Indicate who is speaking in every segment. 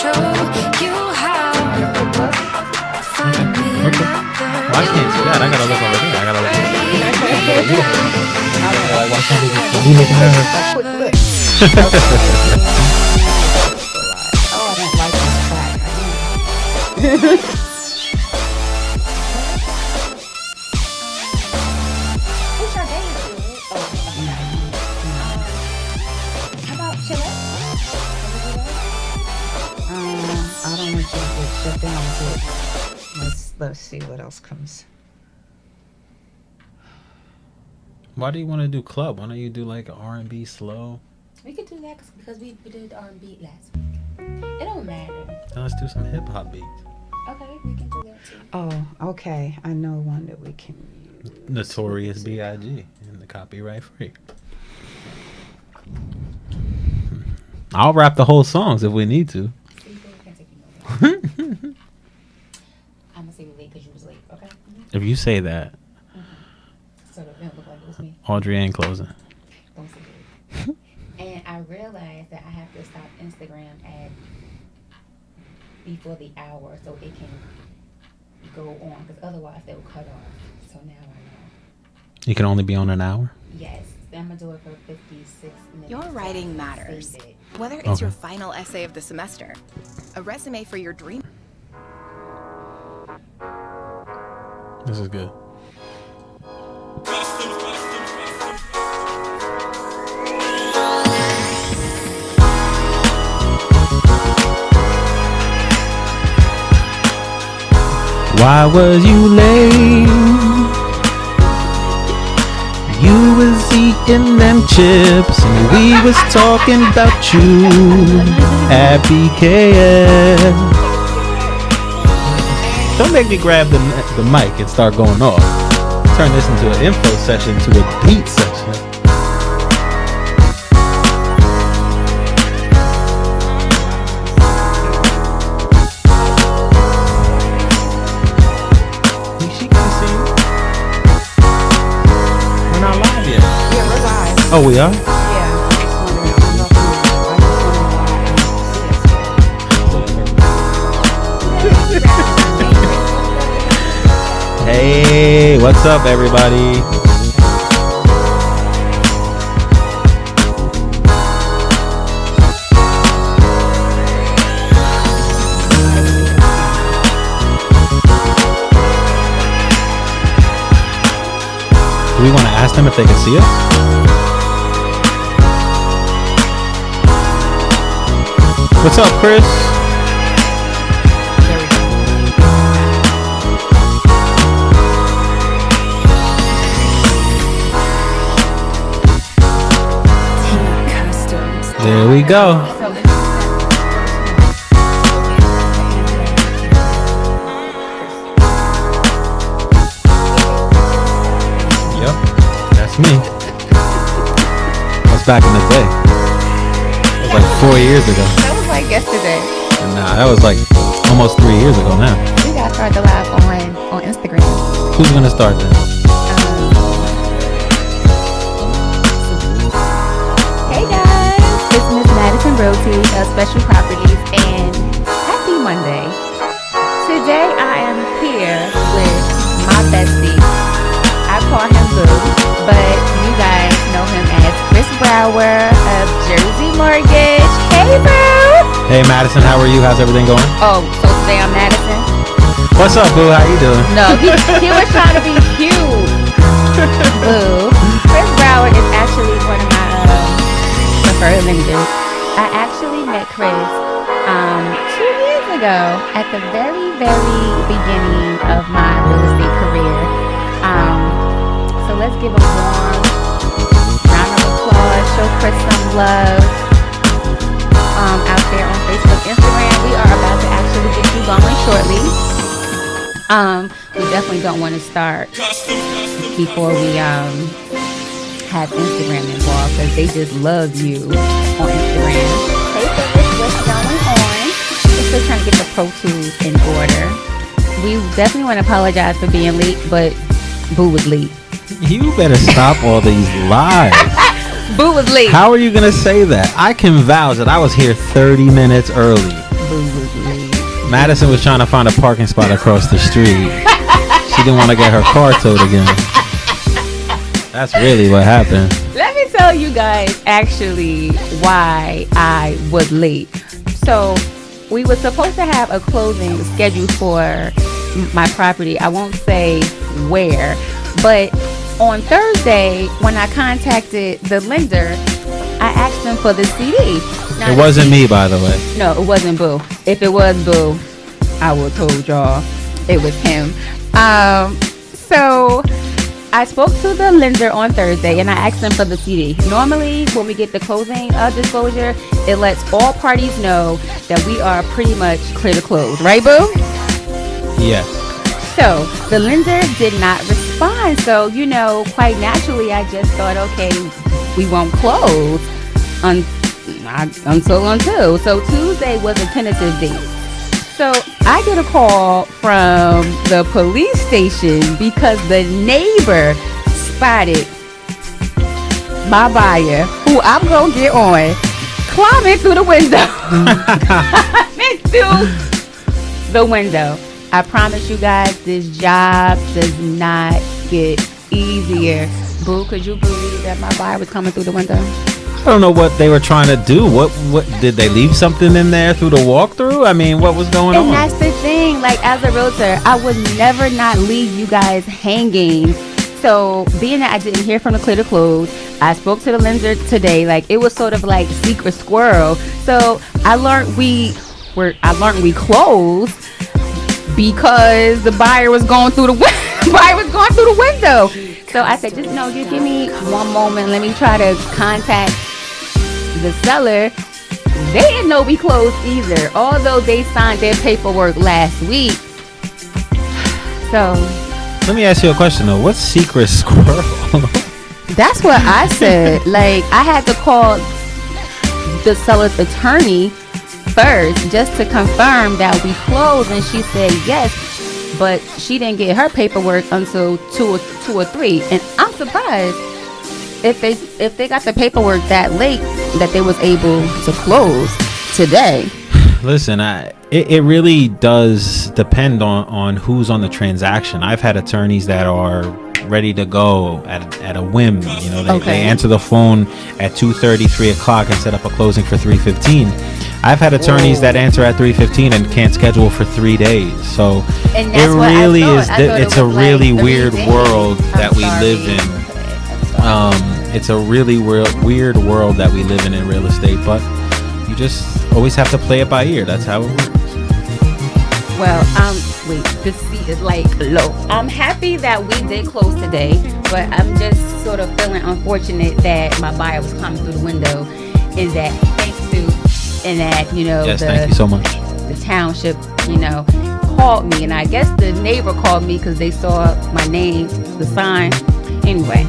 Speaker 1: show you how. Find me another.
Speaker 2: Well, I can't see that. I gotta look over there. I gotta look over there. Why can't we look at her?
Speaker 3: Oh, I don't like this track.
Speaker 4: How about Chile?
Speaker 3: I don't want you to get shut down. So let's see what else comes.
Speaker 2: Why do you want to do club? Why don't you do like R&B slow?
Speaker 4: We could do that because we did R&B last week. It don't matter.
Speaker 2: Now let's do some hip hop beats.
Speaker 4: Okay, we can do that too.
Speaker 3: Oh, okay. I know one that we can use.
Speaker 2: Notorious B.I.G. and the copyright free. I'll rap the whole songs if we need to.
Speaker 4: I'm gonna say we're late because you was late. Okay.
Speaker 2: If you say that,
Speaker 4: So it don't look like it was me.
Speaker 2: Audrey ain't closing.
Speaker 4: Don't say it. And I realized that I have to stop Instagram at before the hour so it can go on because otherwise they will cut off. So now I know.
Speaker 2: You can only be on an hour?
Speaker 4: Yes, I'm gonna do it for 56 minutes.
Speaker 5: Your writing
Speaker 4: So
Speaker 5: matters.
Speaker 4: save it.
Speaker 5: Whether it's
Speaker 2: Okay.
Speaker 5: your final essay of the semester, a resume for your dream.
Speaker 2: This is good. Why was you late? You was eating them chips and we was talking about you at BKF. Don't make me grab the mic and start going off. Turn this into an info session to a beat session. She can see you. We're not live yet.
Speaker 3: Yeah, we're live.
Speaker 2: Oh, we are?
Speaker 3: Yeah, I'm just wondering. I don't know if I just wondering why I don't see us.
Speaker 2: Hey, what's up, everybody? Do we want to ask them if they can see us? What's up, Chris?
Speaker 3: There we go.
Speaker 2: There we go. Yep, that's me. That's back in the day. That was like 4 years ago.
Speaker 4: That was like yesterday.
Speaker 2: Nah, that was like almost 3 years ago now.
Speaker 4: We gotta start the live on Instagram.
Speaker 2: Who's gonna start then?
Speaker 4: Hey guys, it's Miss Madison Realty of Special Properties, and happy Monday. Today I am here with my bestie. I call him Boo, but you guys know him as Chris Brower of Jersey Mortgage. Hey Boo!
Speaker 2: Hey Madison, how are you? How's everything going?
Speaker 4: Oh, so today I'm Madison?
Speaker 2: What's up, Boo? How you doing?
Speaker 4: No, he was trying to be cute. Boo. Chris Brower is actually one of my preferred lenders. I actually met Chris 2 years ago at the very, very beginning of my real estate career. So let's give a warm round of applause. Show Chris some love out there on Facebook, Instagram. We are about to actually get you going shortly. We definitely don't want to start before we have Instagram involved because they just love you on Instagram. Hey, so what's going on? We're still trying to get the Pro Tools in order. We definitely want to apologize for being late, but Boo was late.
Speaker 2: You better stop all these lies.
Speaker 4: Boo was late.
Speaker 2: How are you gonna say that? I can vouch that I was here 30 minutes early.
Speaker 4: Boo was late.
Speaker 2: Madison was trying to find a parking spot across the street. She didn't want to get her car towed again. That's really what happened.
Speaker 4: Let me tell you guys actually why I was late. So we were supposed to have a closing scheduled for my property. I won't say where, but on Thursday when I contacted the lender, I asked them for the CD. Now,
Speaker 2: It wasn't me, by the way.
Speaker 4: No, it wasn't Boo. If it was Boo, I would have told y'all it was him. So I spoke to the lender on Thursday and I asked them for the CD. Normally, when we get the closing disclosure, it lets all parties know that we are pretty much clear to close. Right, Boo?
Speaker 2: Yes.
Speaker 4: So the lender did not respond. So, quite naturally, I just thought, okay, we won't close until. So Tuesday was a tentative date. So I get a call from the police station because the neighbor spotted my buyer, who I'm going to get on, climbing through the window. Climbing through the window. I promise you guys, this job does not get easier. Boo, could you believe that my buyer was coming through the window?
Speaker 2: I don't know what they were trying to do. What did they leave something in there through the walkthrough? I mean, what was going on?
Speaker 4: And that's the thing. Like, as a realtor, I would never not leave you guys hanging. So, being that I didn't hear from the clear to close, I spoke to the lender today. Like, it was sort of like secret squirrel. So, I learned we closed because the buyer was going through the window. So I said, just you give me one moment. Let me try to contact the seller. They didn't know we closed either, although they signed their paperwork last week. So
Speaker 2: let me ask you a question though. What's secret squirrel?
Speaker 4: that's what I said. Like, I had to call the seller's attorney first just to confirm that we closed, and she said yes, but she didn't get her paperwork until 2 or 3. And I'm surprised if they got the paperwork that late that they was able to close today.
Speaker 2: Listen, it really does depend on who's on the transaction. I've had attorneys that are ready to go at a whim. They answer the phone at 2:30, 3 o'clock and set up a closing for 3:15. I've had attorneys that answer at 3:15 and can't schedule for 3 days. So it really is. It's a really weird world that we live in. It's a really weird world that we live in real estate, but you just always have to play it by ear. That's how it works.
Speaker 4: Well, wait, this seat is like low. I'm happy that we did close today, but I'm just sort of feeling unfortunate that my buyer was coming through the window, and that
Speaker 2: Yes, thank you so much.
Speaker 4: The township, called me, and I guess the neighbor called me because they saw my name, the sign. Anyway,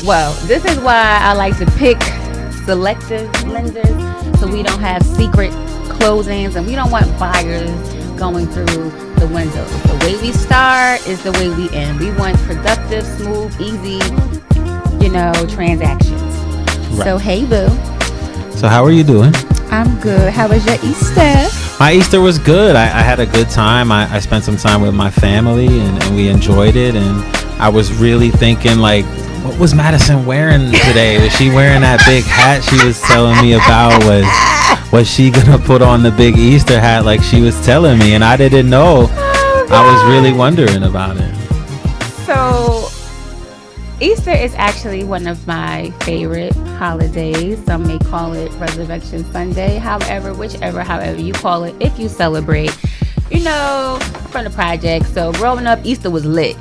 Speaker 4: well, this is why I like to pick selective lenders, so we don't have secret closings, and we don't want buyers going through the windows. The way we start is the way we end. We want productive, smooth, easy, transactions. Right. So, hey, boo.
Speaker 2: So how are you doing?
Speaker 4: I'm good. How was your Easter?
Speaker 2: My Easter was good. I had a good time. I spent some time with my family, and we enjoyed it. And I was really thinking, like, what was Madison wearing today? Was she wearing that big hat she was telling me about? Was she gonna put on the big Easter hat like she was telling me? And I didn't know. I was really wondering about it. So
Speaker 4: Easter is actually one of my favorite holidays. Some may call it Resurrection Sunday. However you call it, if you celebrate, from the project. So growing up, Easter was lit.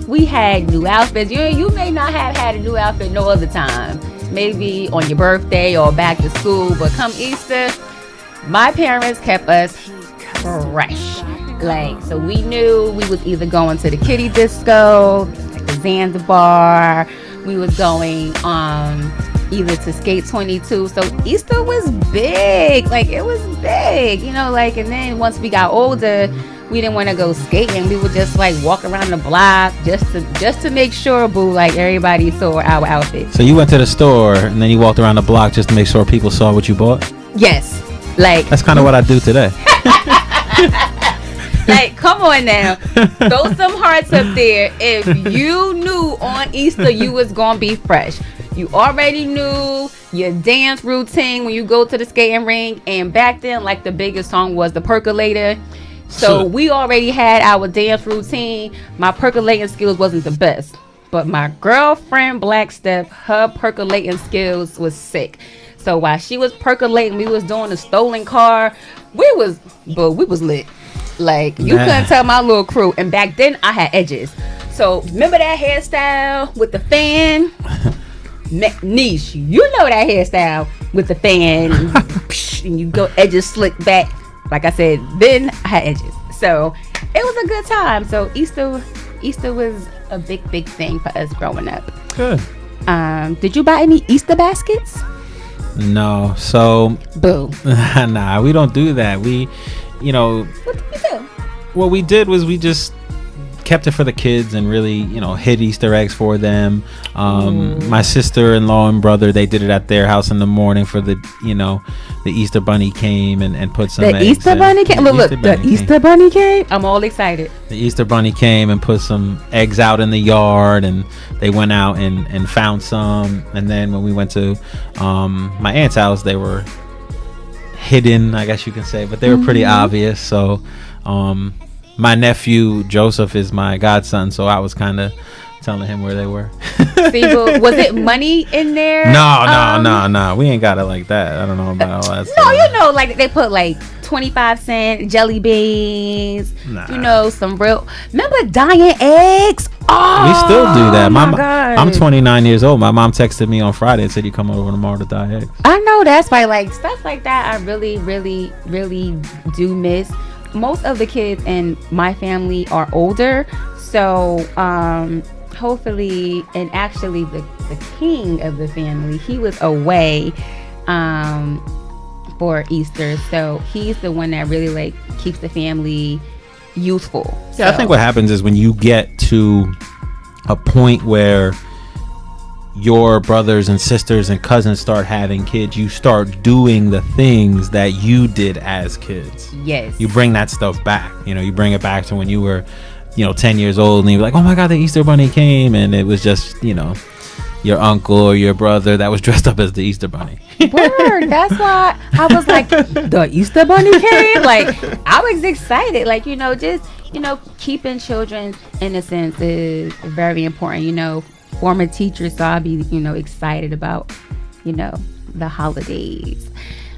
Speaker 4: We had new outfits. You may not have had a new outfit no other time. Maybe on your birthday or back to school. But come Easter, my parents kept us fresh. So we knew we was either going to the kiddie disco, like the Zanzibar. We was going either to Skate 22. So Easter was big. It was big. And then once we got older, we didn't want to go skating. We would just walk around the block just to make sure, boo, everybody saw our outfits.
Speaker 2: So you went to the store and then you walked around the block just to make sure people saw what you bought?
Speaker 4: Yes. Like,
Speaker 2: That's kind of what I do today.
Speaker 4: like, come on now. Throw some hearts up there if you knew on Easter you was going to be fresh. You already knew your dance routine when you go to the skating rink. And back then, like, the biggest song was The Percolator. So we already had our dance routine. My percolating skills wasn't the best. But my girlfriend, Black Steph, her percolating skills was sick. So while she was percolating, we was doing the stolen car. We was lit. Like, you couldn't tell my little crew. And back then, I had edges. So, remember that hairstyle with the fan? Niche, you know that hairstyle with the fan. And you go edges slick back. Like I said, then I had edges. So, it was a good time. So, Easter was a big thing for us growing up.
Speaker 2: Good.
Speaker 4: Did you buy any Easter baskets?
Speaker 2: No. So,
Speaker 4: Boo.
Speaker 2: nah, we don't do that. We, you know,
Speaker 4: What did you do?
Speaker 2: what we did was we just kept it for the kids and really, you know, hid Easter eggs for them. My sister-in-law and brother, they did it at their house in the morning for the, you know, the Easter bunny came and put some
Speaker 4: The
Speaker 2: eggs
Speaker 4: Easter
Speaker 2: in.
Speaker 4: bunny came? Look, the
Speaker 2: bunny came.
Speaker 4: Easter bunny came? I'm all excited.
Speaker 2: The Easter bunny came and put some eggs out in the yard, and they went out and found some. And then when we went to my aunt's house, they were hidden, I guess you can say, but they were pretty obvious. So my nephew Joseph is my godson, so I was kind of telling him where they were.
Speaker 4: See, but was it money in there?
Speaker 2: No, we ain't got it like that. I don't know about all that
Speaker 4: No,
Speaker 2: stuff.
Speaker 4: you know, like they put like 25-cent jelly beans.
Speaker 2: Nah.
Speaker 4: You know, some real. Remember dying eggs? Oh,
Speaker 2: We still do that.
Speaker 4: my God.
Speaker 2: I'm 29 years old. My mom texted me on Friday and said, "You come over tomorrow to dye eggs."
Speaker 4: I know that's why, like, stuff like that, I really do miss. Most of the kids in my family are older, so hopefully, and actually the king of the family, he was away for Easter, so he's the one that really like keeps the family youthful.
Speaker 2: Yeah, I think what happens is when you get to a point where your brothers and sisters and cousins start having kids, you start doing the things that you did as kids.
Speaker 4: Yes.
Speaker 2: You bring that stuff back. You know, you bring it back to when you were, 10 years old, and you're like, "Oh my God, the Easter bunny came," and it was just, your uncle or your brother that was dressed up as the Easter bunny.
Speaker 4: Word. That's why I was like, the Easter bunny came. Like, I was excited. Like, just keeping children's innocence is very important. Former teachers, so I'll be excited about the holidays.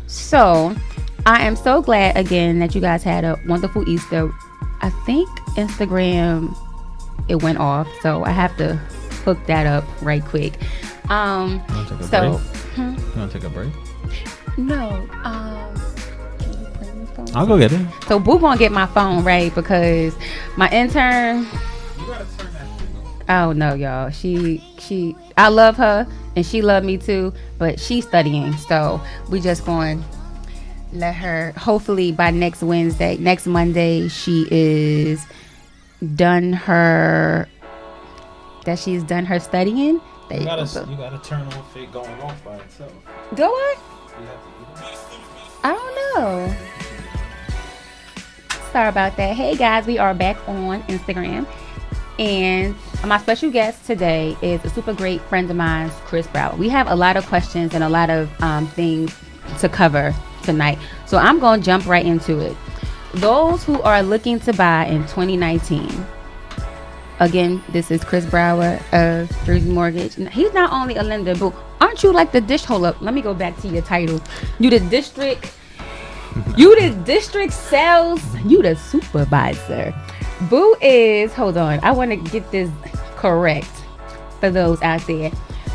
Speaker 4: So I am so glad again that you guys had a wonderful Easter. I think Instagram, it went off, so I have to hook that up right quick.
Speaker 2: You want to take a break?
Speaker 4: No. Can you play my phone?
Speaker 2: I'll go get it.
Speaker 4: So Boo gonna get my phone right because my intern. Oh no, y'all. She. I love her and she loved me too, but she's studying, so we just going to let her. Hopefully by next Monday, she is done her. That she's done her studying.
Speaker 2: You gotta turn off it going off by itself.
Speaker 4: Do I?
Speaker 2: You have to do that.
Speaker 4: I don't know. Sorry about that. Hey guys, we are back on Instagram, and my special guest today is a super great friend of mine, Chris Brown. We have a lot of questions and a lot of things to cover tonight, so I'm going to jump right into it. Those who are looking to buy in 2019. Again, this is Chris Brower of Jersey Mortgage. He's not only a lender, but aren't you like the hold up, let me go back to your title. You the district sales, you the supervisor. Boo is, hold on, I want to get this correct for those out there.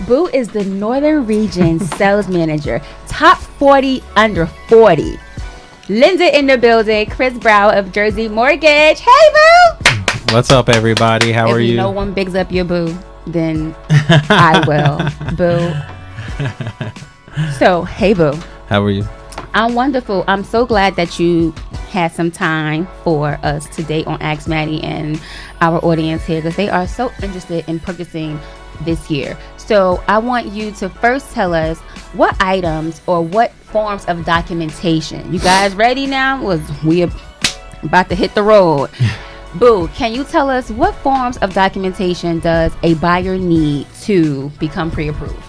Speaker 4: Boo is the Northern Region sales manager, top 40 under 40. Linda in the building, Chris Brower of Jersey Mortgage. Hey, Boo!
Speaker 2: What's up, everybody? How are you?
Speaker 4: If no one bigs up your boo, then I will. Boo. So, hey, Boo.
Speaker 2: How are you?
Speaker 4: I'm wonderful. I'm so glad that you had some time for us today on Ask Mady and our audience here, because they are so interested in purchasing this year. So I want you to first tell us what items or what forms of documentation? You guys ready now? We about to hit the road. Boo, can you tell us what forms of documentation does a buyer need to become pre-approved?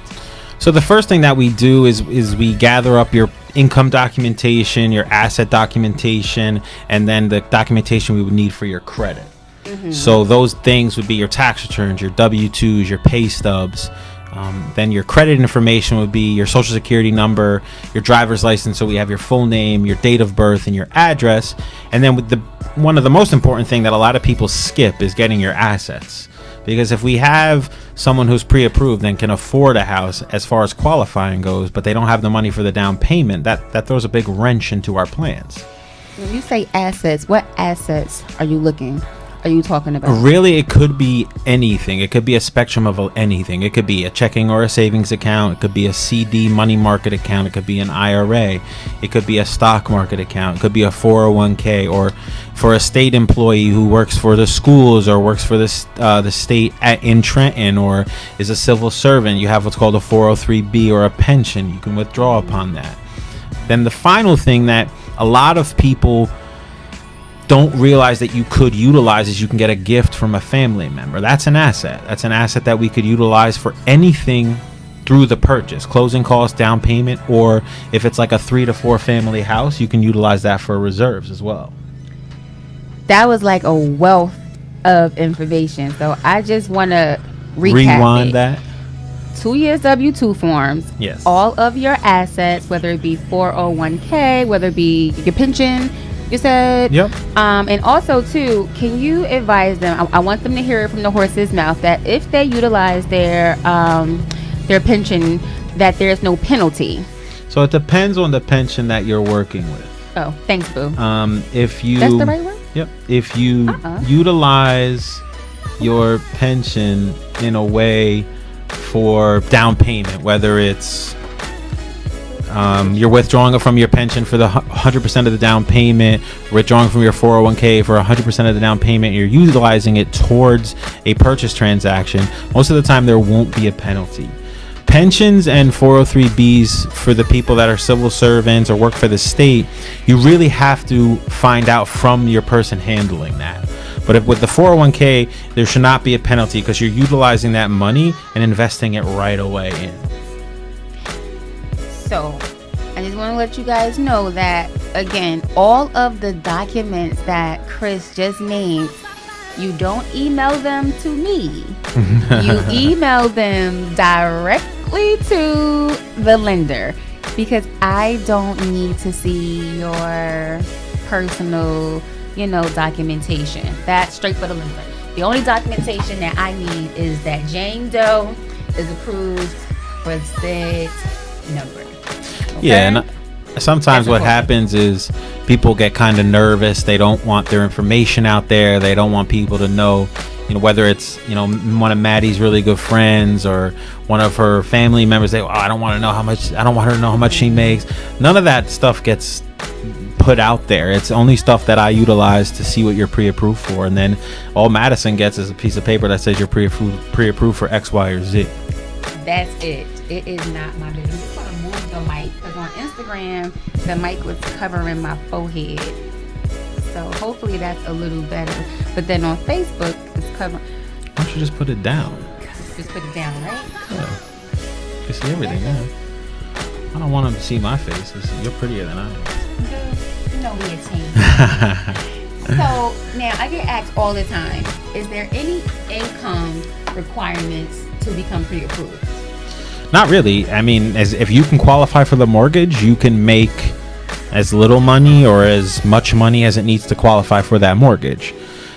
Speaker 2: So the first thing that we do is we gather up your income documentation, your asset documentation, and then the documentation we would need for your credit. So those things would be your tax returns, your W-2s, your pay stubs. Then your credit information would be your social security number, your driver's license, so we have your full name, your date of birth, and your address. And then with one of the most important thing that a lot of people skip is getting your assets. Because if we have someone who's pre-approved and can afford a house as far as qualifying goes, but they don't have the money for the down payment, that throws a big wrench into our plans.
Speaker 4: When you say assets, what assets are you talking about?
Speaker 2: Really, it could be anything. It could be a spectrum of anything. It could be a checking or a savings account. It could be a CD money market account. It could be an IRA. It could be a stock market account. It could be a 401k, or for a state employee who works for the schools or works for the state in Trenton, or is a civil servant. You have what's called a 403b or a pension. You can withdraw upon that. Then the final thing that a lot of people don't realize that you could utilize is you can get a gift from a family member. That's an asset. That's an asset that we could utilize for anything through the purchase, closing costs, down payment, or if it's like a 3 to 4 family house, you can utilize that for reserves as well.
Speaker 4: That was like a wealth of information. So I just want to
Speaker 2: Rewind that.
Speaker 4: 2 years W-2 forms.
Speaker 2: Yes.
Speaker 4: All of your assets, whether it be 401k, whether it be your pension, you said.
Speaker 2: Yep.
Speaker 4: And also too, can you advise them? I want them to hear it from the horse's mouth that if they utilize their pension, that there's no penalty.
Speaker 2: So it depends on the pension that you're working with.
Speaker 4: Oh, thanks, Boo.
Speaker 2: If you
Speaker 4: That's the right word?
Speaker 2: Yep. If you utilize your pension in a way for down payment, whether it's you're withdrawing it from your pension for the 100% of the down payment, withdrawing from your 401k for 100% of the down payment, you're utilizing it towards a purchase transaction, most of the time there won't be a penalty. Pensions and 403bs for the people that are civil servants or work for the state, you really have to find out from your person handling that. But with the 401k, there should not be a penalty because you're utilizing that money and investing it right away in.
Speaker 4: So I just want to let you guys know that, again, all of the documents that Chris just named, you don't email them to me. You email them directly to the lender, because I don't need to see your personal, documentation. That's straight for the lender. The only documentation that I need is that Jane Doe is approved for said number. Okay?
Speaker 2: Yeah, and sometimes what happens is people get kind of nervous. They don't want their information out there. They don't want people to know, whether it's, one of Maddie's really good friends or one of her family members. I don't want her to know how much she makes. None of that stuff gets put out there. It's only stuff that I utilize to see what you're pre-approved for, and then all Madison gets is a piece of paper that says you're pre-approved for X, Y, or Z.
Speaker 4: That's it. It is not my business. I'm just gonna move the mic because on Instagram the mic was covering my forehead, so hopefully that's a little better. But then on Facebook it's covering.
Speaker 2: Why don't you just put it down?
Speaker 4: Just put it down, right?
Speaker 2: Yeah. You can see everything now. I don't want them to see my face. You're prettier than I am.
Speaker 4: We a team. So now I get asked all the time, is there any income requirements to become pre-approved?
Speaker 2: Not really. I mean, if you can qualify for the mortgage, you can make as little money or as much money as it needs to qualify for that mortgage.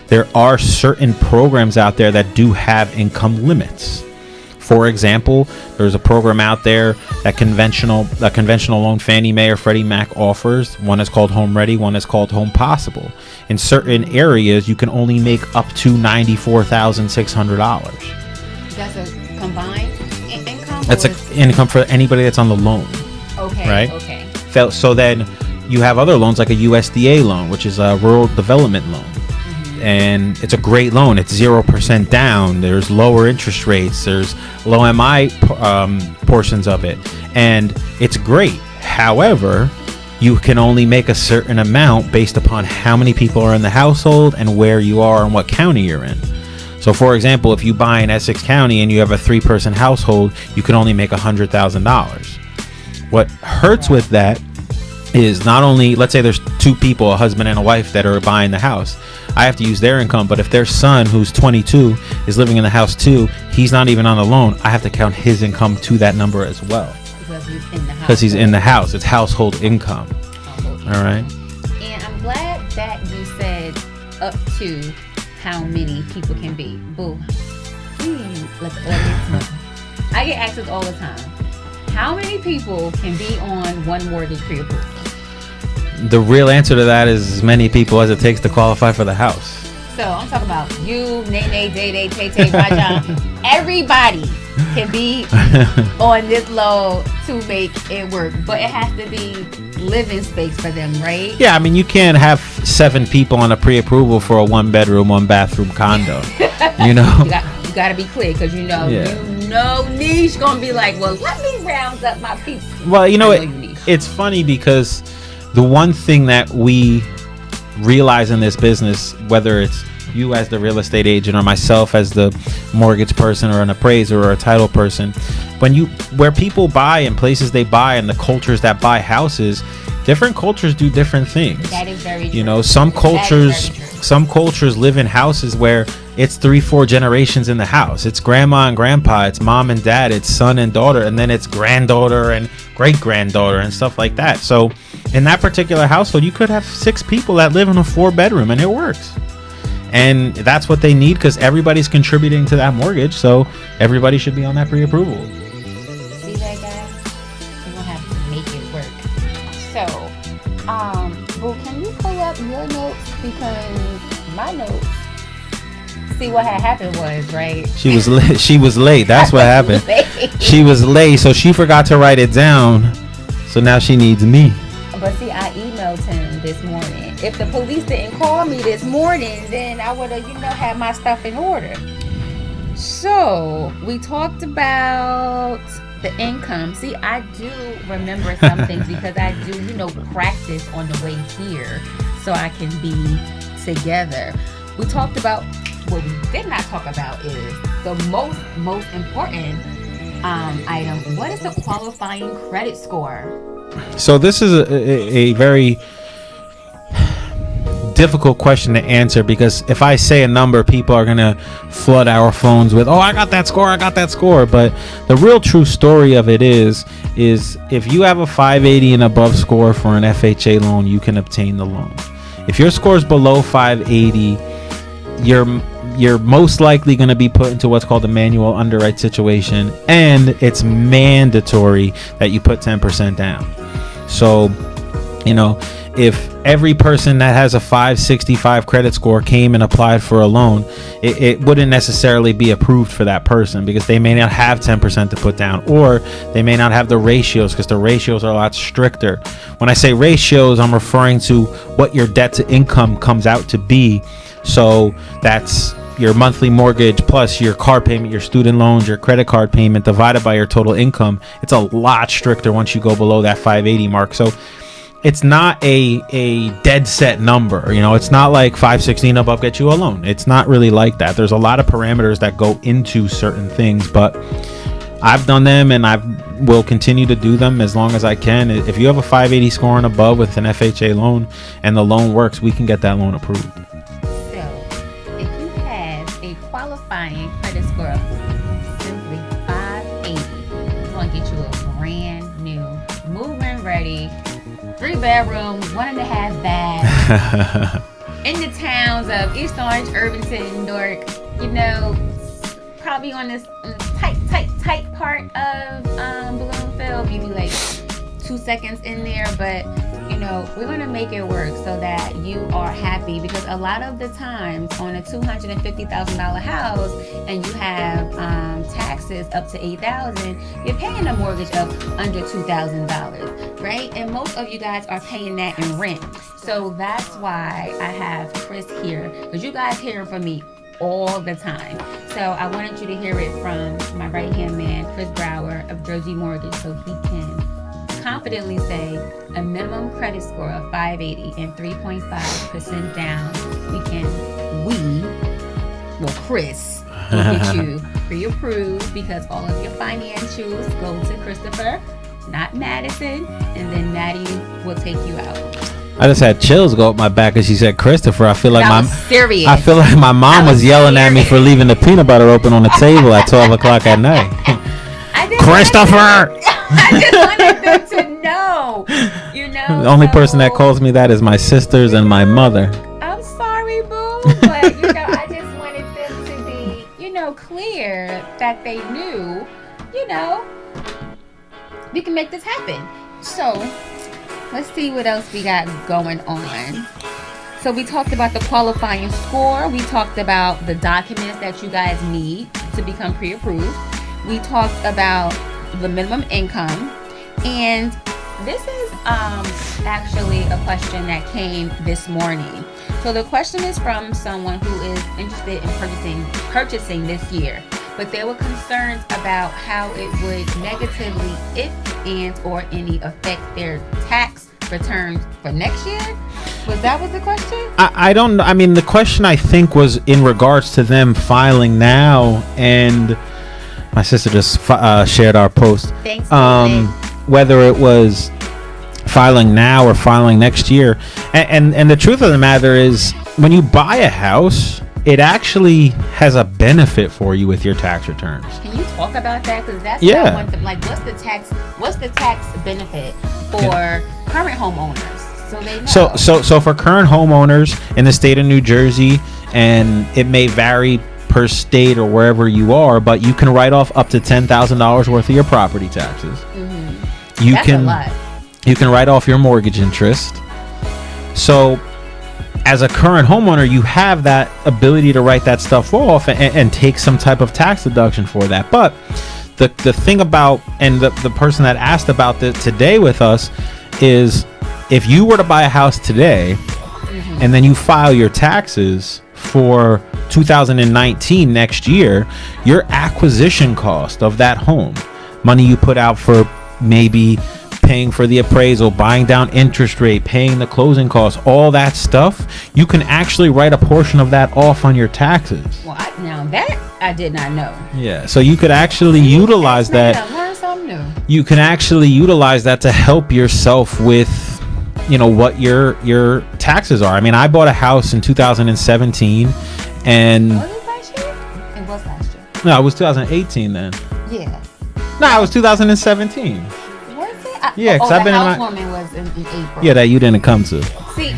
Speaker 2: There are certain programs out there that do have income limits. For example, there's a program out there that conventional loan Fannie Mae or Freddie Mac offers. One is called Home Ready, one is called Home Possible. In certain areas, you can only make up to $94,600.
Speaker 4: That's a combined income?
Speaker 2: That's an income for anybody that's on the loan.
Speaker 4: Okay.
Speaker 2: Right?
Speaker 4: Okay.
Speaker 2: So then you have other loans like a USDA loan, which is a rural development loan. and it's a great loan. It's 0% down. There's lower interest rates. There's low MI portions of it, and it's great. However, you can only make a certain amount based upon how many people are in the household and where you are and what county you're in. So, for example, if you buy in Essex County and you have a 3-person household, you can only make $100,000. What hurts with that is not only, let's say there's 2 people, a husband and a wife, that are buying the house. I have to use their income, but if their son, who's 22, is living in the house too, he's not even on the loan. I have to count his income to that number as well. Because he's in the house. It's household income. All right.
Speaker 4: And I'm glad that you said up to how many people can be. Boo. Let the audience know. I get asked this all the time. How many people can be on one mortgage pre-approval?
Speaker 2: The real answer to that is as many people as it takes to qualify for the house.
Speaker 4: So I'm talking about you, Nene, Day, Tay, Rajan. Everybody can be on this loan to make it work, but it has to be living space for them, right?
Speaker 2: Yeah, I mean, you can't have 7 people on a pre-approval for a 1-bedroom, 1-bathroom condo. You know,
Speaker 4: you got to be clear, because you know Niche gonna be like, well, let me round up my people.
Speaker 2: Well, it's funny because the one thing that we realize in this business, whether it's you as the real estate agent or myself as the mortgage person or an appraiser or a title person, where people buy and places they buy and the cultures that buy houses, different cultures do different things.
Speaker 4: That is very true.
Speaker 2: You know, some cultures live in houses where it's 3-4 generations in the house. It's grandma and grandpa, it's mom and dad, it's son and daughter, and then it's granddaughter and great granddaughter and stuff like that. So in that particular household, you could have 6 people that live in a 4-bedroom and it works. And that's what they need, because everybody's contributing to that mortgage, so everybody should be on that pre-approval.
Speaker 4: See that, guys? We're gonna have to make it work. So, Boo, can you pull up your notes, because my notes. See, what had happened was, right?
Speaker 2: She was late. That's what happened. She was late, so she forgot to write it down. So now she needs me.
Speaker 4: But see, I emailed him this morning. If the police didn't call me this morning, then I would have, had my stuff in order. So we talked about the income. See, I do remember some things because I do, practice on the way here so I can be together. We talked about, what we did not talk about is the most important item. What is the qualifying credit score?
Speaker 2: So this is a very difficult question to answer, because if I say a number, people are gonna flood our phones with, I got that score. But the real true story of it is if you have a 580 and above score for an FHA loan, you can obtain the loan. If your score is below 580, you're most likely going to be put into what's called a manual underwrite situation, and it's mandatory that you put 10% down. So, if every person that has a 565 credit score came and applied for a loan, it wouldn't necessarily be approved for that person, because they may not have 10% to put down, or they may not have the ratios, because the ratios are a lot stricter. When I say ratios, I'm referring to what your debt to income comes out to be. So that's your monthly mortgage plus your car payment, your student loans, your credit card payment divided by your total income. It's a lot stricter once you go below that 580 mark. So it's not a dead set number. It's not like 516 above get you a loan. It's not really like that. There's a lot of parameters that go into certain things, but I've done them and I will continue to do them as long as I can. If you have a 580 score and above with an FHA loan and the loan works, we can get that loan approved.
Speaker 4: Qualifying credit score of simply 580, we're going to get you a brand new, move-in ready, 3-bedroom, 1.5 bath in the towns of East Orange, Irvington, Newark, probably on this tight part of Bloomfield, maybe like 2 seconds in there, but we're going to make it work so that you are happy, because a lot of the times on a $250,000 house and you have taxes up to $8,000, you're paying a mortgage of under $2,000, right? And most of you guys are paying that in rent. So that's why I have Chris here, because you guys hear from me all the time. So I wanted you to hear it from my right-hand man, Chris Brower of Jersey Mortgage, so he can confidently say a minimum credit score of 580 and 3.5% down. Chris will get you pre-approved, because all of your financials go to Christopher, not Madison, and then Maddie will take you out.
Speaker 2: I just had chills go up my back as she said Christopher. I feel like my mom was yelling at me for leaving the peanut butter open on the table at 12 o'clock at night. Christopher!
Speaker 4: I just wanted them to know,
Speaker 2: The only person that calls me that is my sisters and my mother.
Speaker 4: I'm sorry, boo, but I just wanted them to be, clear that they knew, we can make this happen. So let's see what else we got going on. So we talked about the qualifying score. We talked about the documents that you guys need to become pre-approved. We talked about the minimum income. And this is actually a question that came this morning. So the question is from someone who is interested in purchasing this year, but there were concerns about how it would negatively, if and or any, affect their tax returns for next year. Was the question?
Speaker 2: I don't know. I mean, the question I think was in regards to them filing now, and my sister just shared our post.
Speaker 4: Thanks.
Speaker 2: Whether it was filing now or filing next year, and the truth of the matter is, when you buy a house, it actually has a benefit for you with your tax returns.
Speaker 4: Can you talk about that? Because that's what I want them. Like, what's the tax benefit for current homeowners? So they know.
Speaker 2: So for current homeowners in the state of New Jersey, and it may vary per state or wherever you are, but you can write off up to $10,000 worth of your property taxes. Mm-hmm. That's a lot. You can write off your mortgage interest. So as a current homeowner, you have that ability to write that stuff off and take some type of tax deduction for that. But the thing about, and the person that asked about this today with us, is if you were to buy a house today, mm-hmm. and then you file your taxes for 2019 next year, your acquisition cost of that home, money you put out for maybe paying for the appraisal, buying down interest rate, paying the closing costs, all that stuff, you can actually write a portion of that off on your taxes.
Speaker 4: Well, now that I did not know.
Speaker 2: Yeah, so you could actually utilize that.
Speaker 4: Learn something new.
Speaker 2: You can actually utilize that to help yourself with, what your taxes are. I mean, I bought a house in 2017, and
Speaker 4: was it last year? It was last year.
Speaker 2: No, it was 2018 then.
Speaker 4: Yeah.
Speaker 2: No, it was 2017. Yeah, because I've been
Speaker 4: housewarming was in April.
Speaker 2: Yeah, that you didn't come to.
Speaker 4: See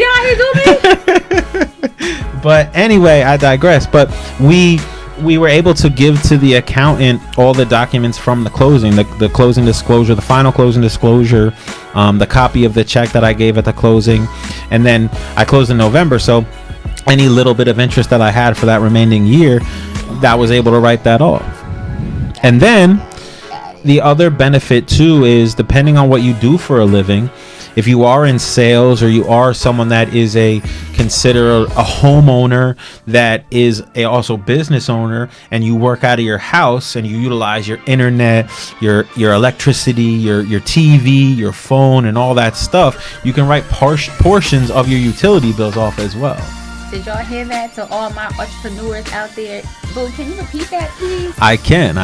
Speaker 4: how you do me?
Speaker 2: But anyway, I digress. But we were able to give to the accountant all the documents from the closing, the closing disclosure, the final closing disclosure, the copy of the check that I gave at the closing, and then I closed in November. So any little bit of interest that I had for that remaining year, that was able to write that off. And then the other benefit too is, depending on what you do for a living, if you are in sales or you are someone that is consider a homeowner that is also business owner, and you work out of your house and you utilize your internet, your electricity, your TV, your phone, and all that stuff, you can write portions of your utility bills off as well.
Speaker 4: Did y'all hear that? To all my entrepreneurs out there, Boo, can you repeat that, please?
Speaker 2: I can.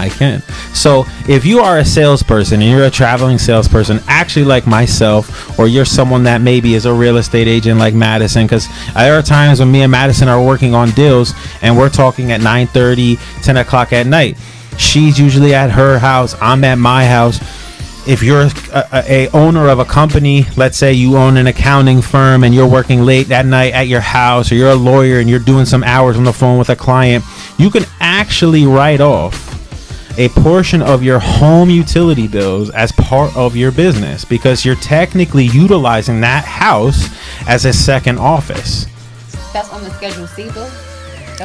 Speaker 2: So if you are a salesperson and you're a traveling salesperson, actually like myself, or you're someone that maybe is a real estate agent like Madison, because there are times when me and Madison are working on deals and we're talking at 9:30, 10 o'clock at night. She's usually at her house, I'm at my house. If you're a owner of a company, let's say you own an accounting firm and you're working late at night at your house, or you're a lawyer and you're doing some hours on the phone with a client, you can actually write off a portion of your home utility bills as part of your business, because you're technically utilizing that house as a second office.
Speaker 4: That's on the Schedule C bill?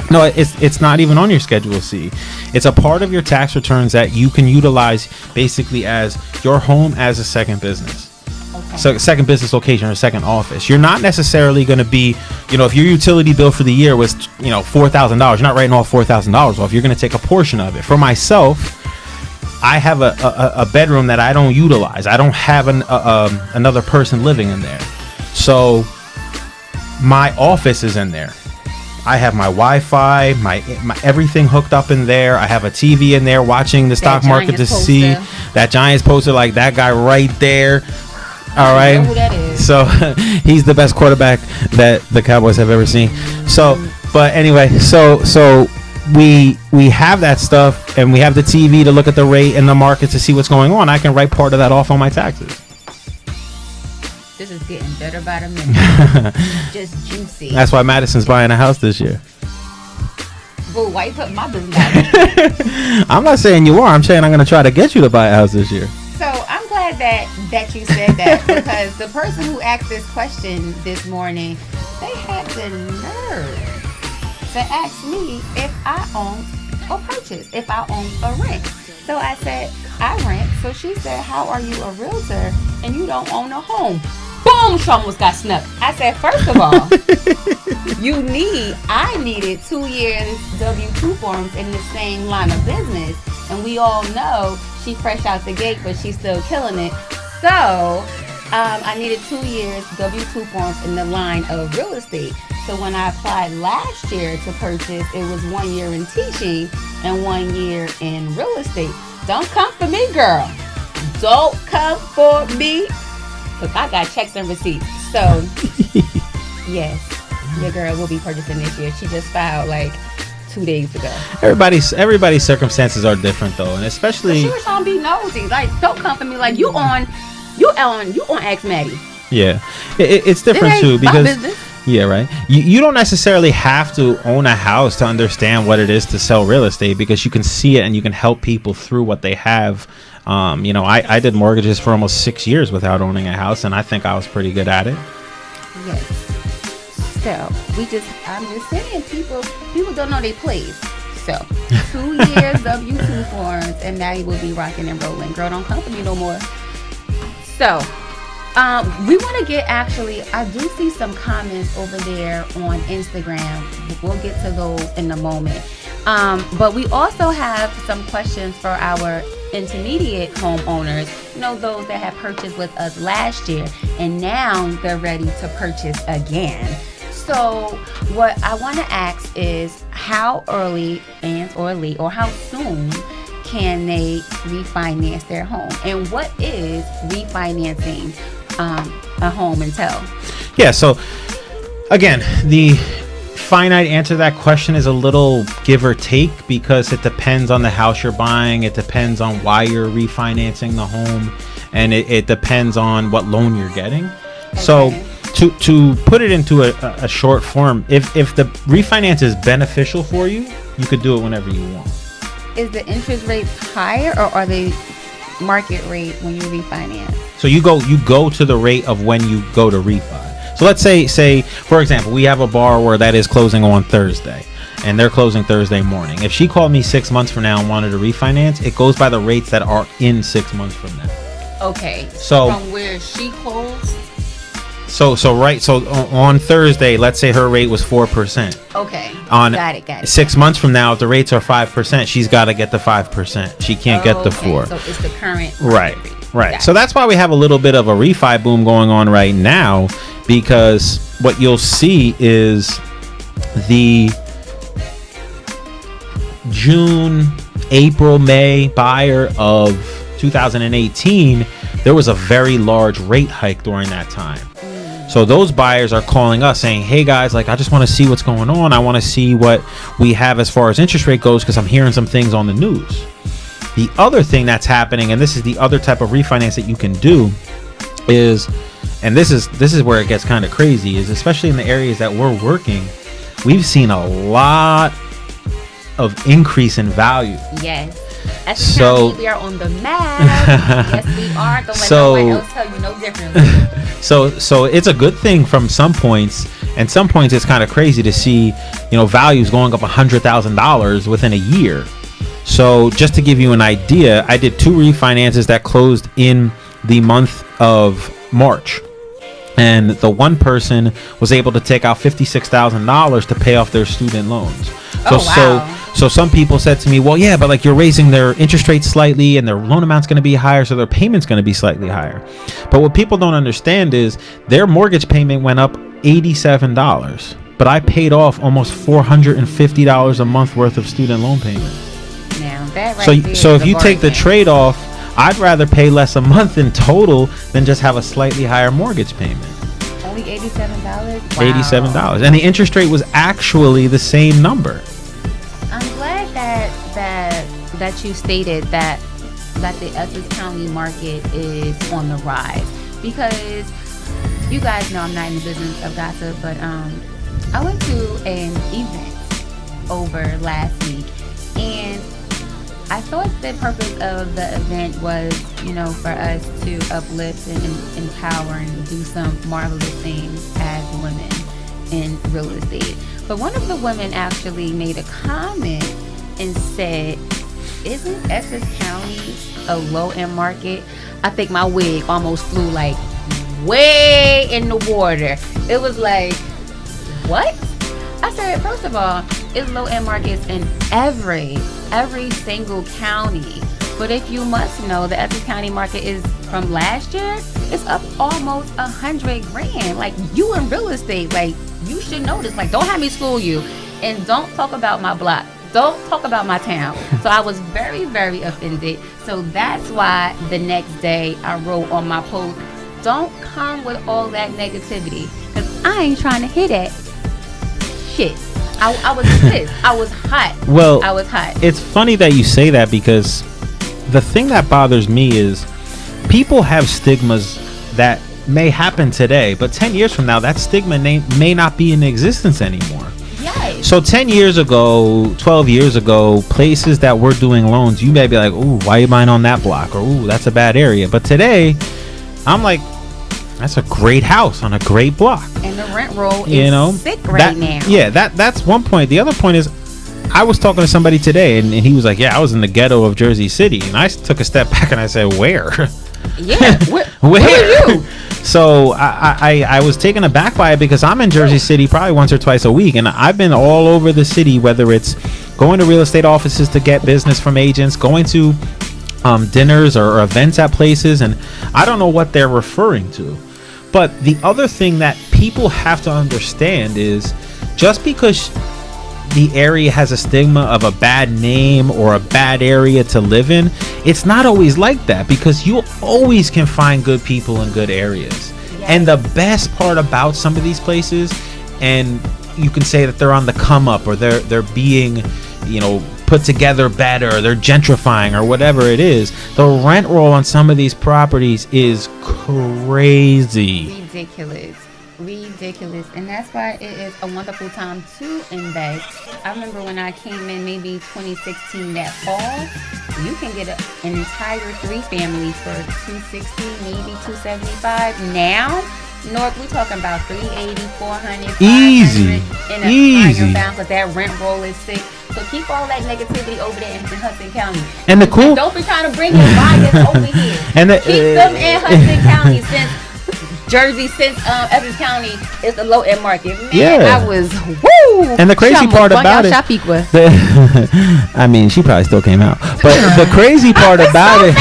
Speaker 2: No, it's not even on your Schedule C. It's a part of your tax returns that you can utilize basically as your home as a second business.
Speaker 4: Okay.
Speaker 2: So second business location or second office. You're not necessarily going to be, if your utility bill for the year was, $4,000, you're not writing all $4,000 off. You're going to take a portion of it. For myself, I have a bedroom that I don't utilize. I don't have another person living in there. So my office is in there. I have my Wi-Fi, my everything hooked up in there. I have a TV in there watching the stock market to see that Giants poster, like that guy right there. All right.
Speaker 4: Know who that is.
Speaker 2: So he's the best quarterback that the Cowboys have ever seen. So, but anyway, so we have that stuff, and we have the TV to look at the rate in the market to see what's going on. I can write part of that off on my taxes.
Speaker 4: This is getting better by the minute. Just juicy.
Speaker 2: That's why Madison's buying a house this year.
Speaker 4: Boo, why you put my business out there?
Speaker 2: I'm not saying you are. I'm saying I'm going to try to get you to buy a house this year.
Speaker 4: So I'm glad that you said that, because the person who asked this question this morning, they had the nerve to ask me if I own a purchase, if I own a rent. So I said, I rent. So she said, how are you a realtor and you don't own a home? Boom, she almost got snuck. I said, first of all, I needed 2 years W-2 forms in the same line of business. And we all know she fresh out the gate, but she's still killing it. So I needed 2 years W-2 forms in the line of real estate. So when I applied last year to purchase, it was 1 year in teaching and 1 year in real estate. Don't come for me, girl. Don't come for me. Because I got checks and receipts. So, yes, your girl will be purchasing this year. She just filed like 2 days ago.
Speaker 2: Everybody's circumstances are different, though, and especially.
Speaker 4: But she was trying to be nosy. Like, don't come for me. Like, you on Ask Mady.
Speaker 2: Yeah, it's different too, because yeah, right. You don't necessarily have to own a house to understand what it is to sell real estate, because you can see it and you can help people through what they have. I did mortgages for almost 6 years without owning a house, and I think I was pretty good at it.
Speaker 4: Yes. So I'm just saying, people don't know their place. So 2 years W-2 forms, and now you will be rocking and rolling. Girl, don't come for me no more. So we want to get, I do see some comments over there on Instagram. We'll get to those in a moment. But we also have some questions for our intermediate homeowners, those that have purchased with us last year and now they're ready to purchase again. So what I want to ask is, how early or how soon can they refinance their home, and what is refinancing a home entail? Yeah,
Speaker 2: so again, the finite answer to that question is a little give or take, because it depends on the house you're buying, it depends on why you're refinancing the home, and it depends on what loan you're getting. Okay. So to put it into a short form, if the refinance is beneficial for you, you could do it whenever you want.
Speaker 4: Is the interest rates higher, or are they market rate when you refinance?
Speaker 2: So you go to the rate of when you go to refi. So let's say for example, we have a borrower that is closing on Thursday, and they're closing Thursday morning. If she called me 6 months from now and wanted to refinance, it goes by the rates that are in 6 months from now.
Speaker 4: Okay.
Speaker 2: So
Speaker 4: from where she closed.
Speaker 2: So on Thursday, let's say her rate was 4%.
Speaker 4: Okay.
Speaker 2: Got it. 6 months from now, if the rates are 5%, she's got to get the 5%. She can't get the 4%.
Speaker 4: So it's the current.
Speaker 2: Right. So that's why we have a little bit of a refi boom going on right now, because what you'll see is the June, April, May buyer of 2018, there was a very large rate hike during that time. So those buyers are calling us saying, hey guys, I just want to see what's going on. I want to see what we have as far as interest rate goes, because I'm hearing some things on the news. The other thing that's happening, and this is the other type of refinance that you can do, is, and this is where it gets kind of crazy, is especially in the areas that we're working, we've seen a lot of increase in value.
Speaker 4: Yes. Essex County, we are on the map. Yes, we are. Don't let no one else tell you no differently.
Speaker 2: So it's a good thing from some points, and some points it's kind of crazy to see, values going up $100,000 within a year. So just to give you an idea, I did 2 refinances that closed in the month of March. And the one person was able to take out $56,000 to pay off their student loans. So, so some people said to me, well, yeah, but like you're raising their interest rate slightly and their loan amount's going to be higher, so their payment's going to be slightly higher. But what people don't understand is their mortgage payment went up $87, but I paid off almost $450 a month worth of student loan payment.
Speaker 4: Now that right
Speaker 2: so if you take the trade-off, I'd rather pay less a month in total than just have a slightly higher mortgage payment.
Speaker 4: Only $87? Wow.
Speaker 2: $87. And the interest rate was actually the same number.
Speaker 4: I'm glad that you stated that the Essex County market is on the rise, because you guys know I'm not in the business of gossip, but I went to an event over last week, and I thought the purpose of the event was, for us to uplift and empower and do some marvelous things as women in real estate. But one of the women actually made a comment and said, isn't Essex County a low-end market? I think my wig almost flew like way in the water. It was like, what? I said, first of all, it's low-end markets in every single county. But if you must know, the Essex County market is from last year, it's up almost $100,000. Like, you in real estate, like, you should know this. Like, don't have me school you, and don't talk about my block. Don't talk about my town. So I was very, very offended. So that's why the next day I wrote on my post, don't come with all that negativity, because I ain't trying to hear that shit. I was pissed. I was hot.
Speaker 2: Well,
Speaker 4: I was hot.
Speaker 2: It's funny that you say that, because the thing that bothers me is people have stigmas that may happen today, but 10 years from now, that stigma may not be in existence anymore.
Speaker 4: Yes.
Speaker 2: So 10 years ago, 12 years ago, places that were doing loans, you may be like, ooh, why are you buying on that block? Or, ooh, that's a bad area. But today, I'm like, that's a great house on a great block.
Speaker 4: And the rent roll is sick right now.
Speaker 2: Yeah, that's one point. The other point is, I was talking to somebody today, and he was like, yeah, I was in the ghetto of Jersey City. And I took a step back and I said, where?
Speaker 4: Yeah, where are you?
Speaker 2: So I was taken aback by it, because I'm in Jersey City probably once or twice a week, and I've been all over the city, whether it's going to real estate offices to get business from agents, going to dinners or events at places, and I don't know what they're referring to. But the other thing that people have to understand is, just because the area has a stigma of a bad name or a bad area to live in, it's not always like that, because you always can find good people in good areas. Yes. And the best part about some of these places, and you can say that they're on the come up, or they're being, put together better, they're gentrifying or whatever it is, the rent roll on some of these properties is crazy.
Speaker 4: Ridiculous. And that's why it is a wonderful time to invest. I remember when I came in maybe 2016, that fall, you can get an entire 3 families for $260, maybe $275. Now, North, we're talking about $380, $400,
Speaker 2: easy
Speaker 4: in a higher bound, because that rent roll is sick. So keep all that negativity over there in Hudson County.
Speaker 2: And the cool,
Speaker 4: don't be trying to bring your bias over here.
Speaker 2: And
Speaker 4: keep them in Hudson County, since Essex County is the low end market. Man,
Speaker 2: yeah.
Speaker 4: I was woo.
Speaker 2: And the crazy part about it, I mean, she probably still came out. But the crazy part about it,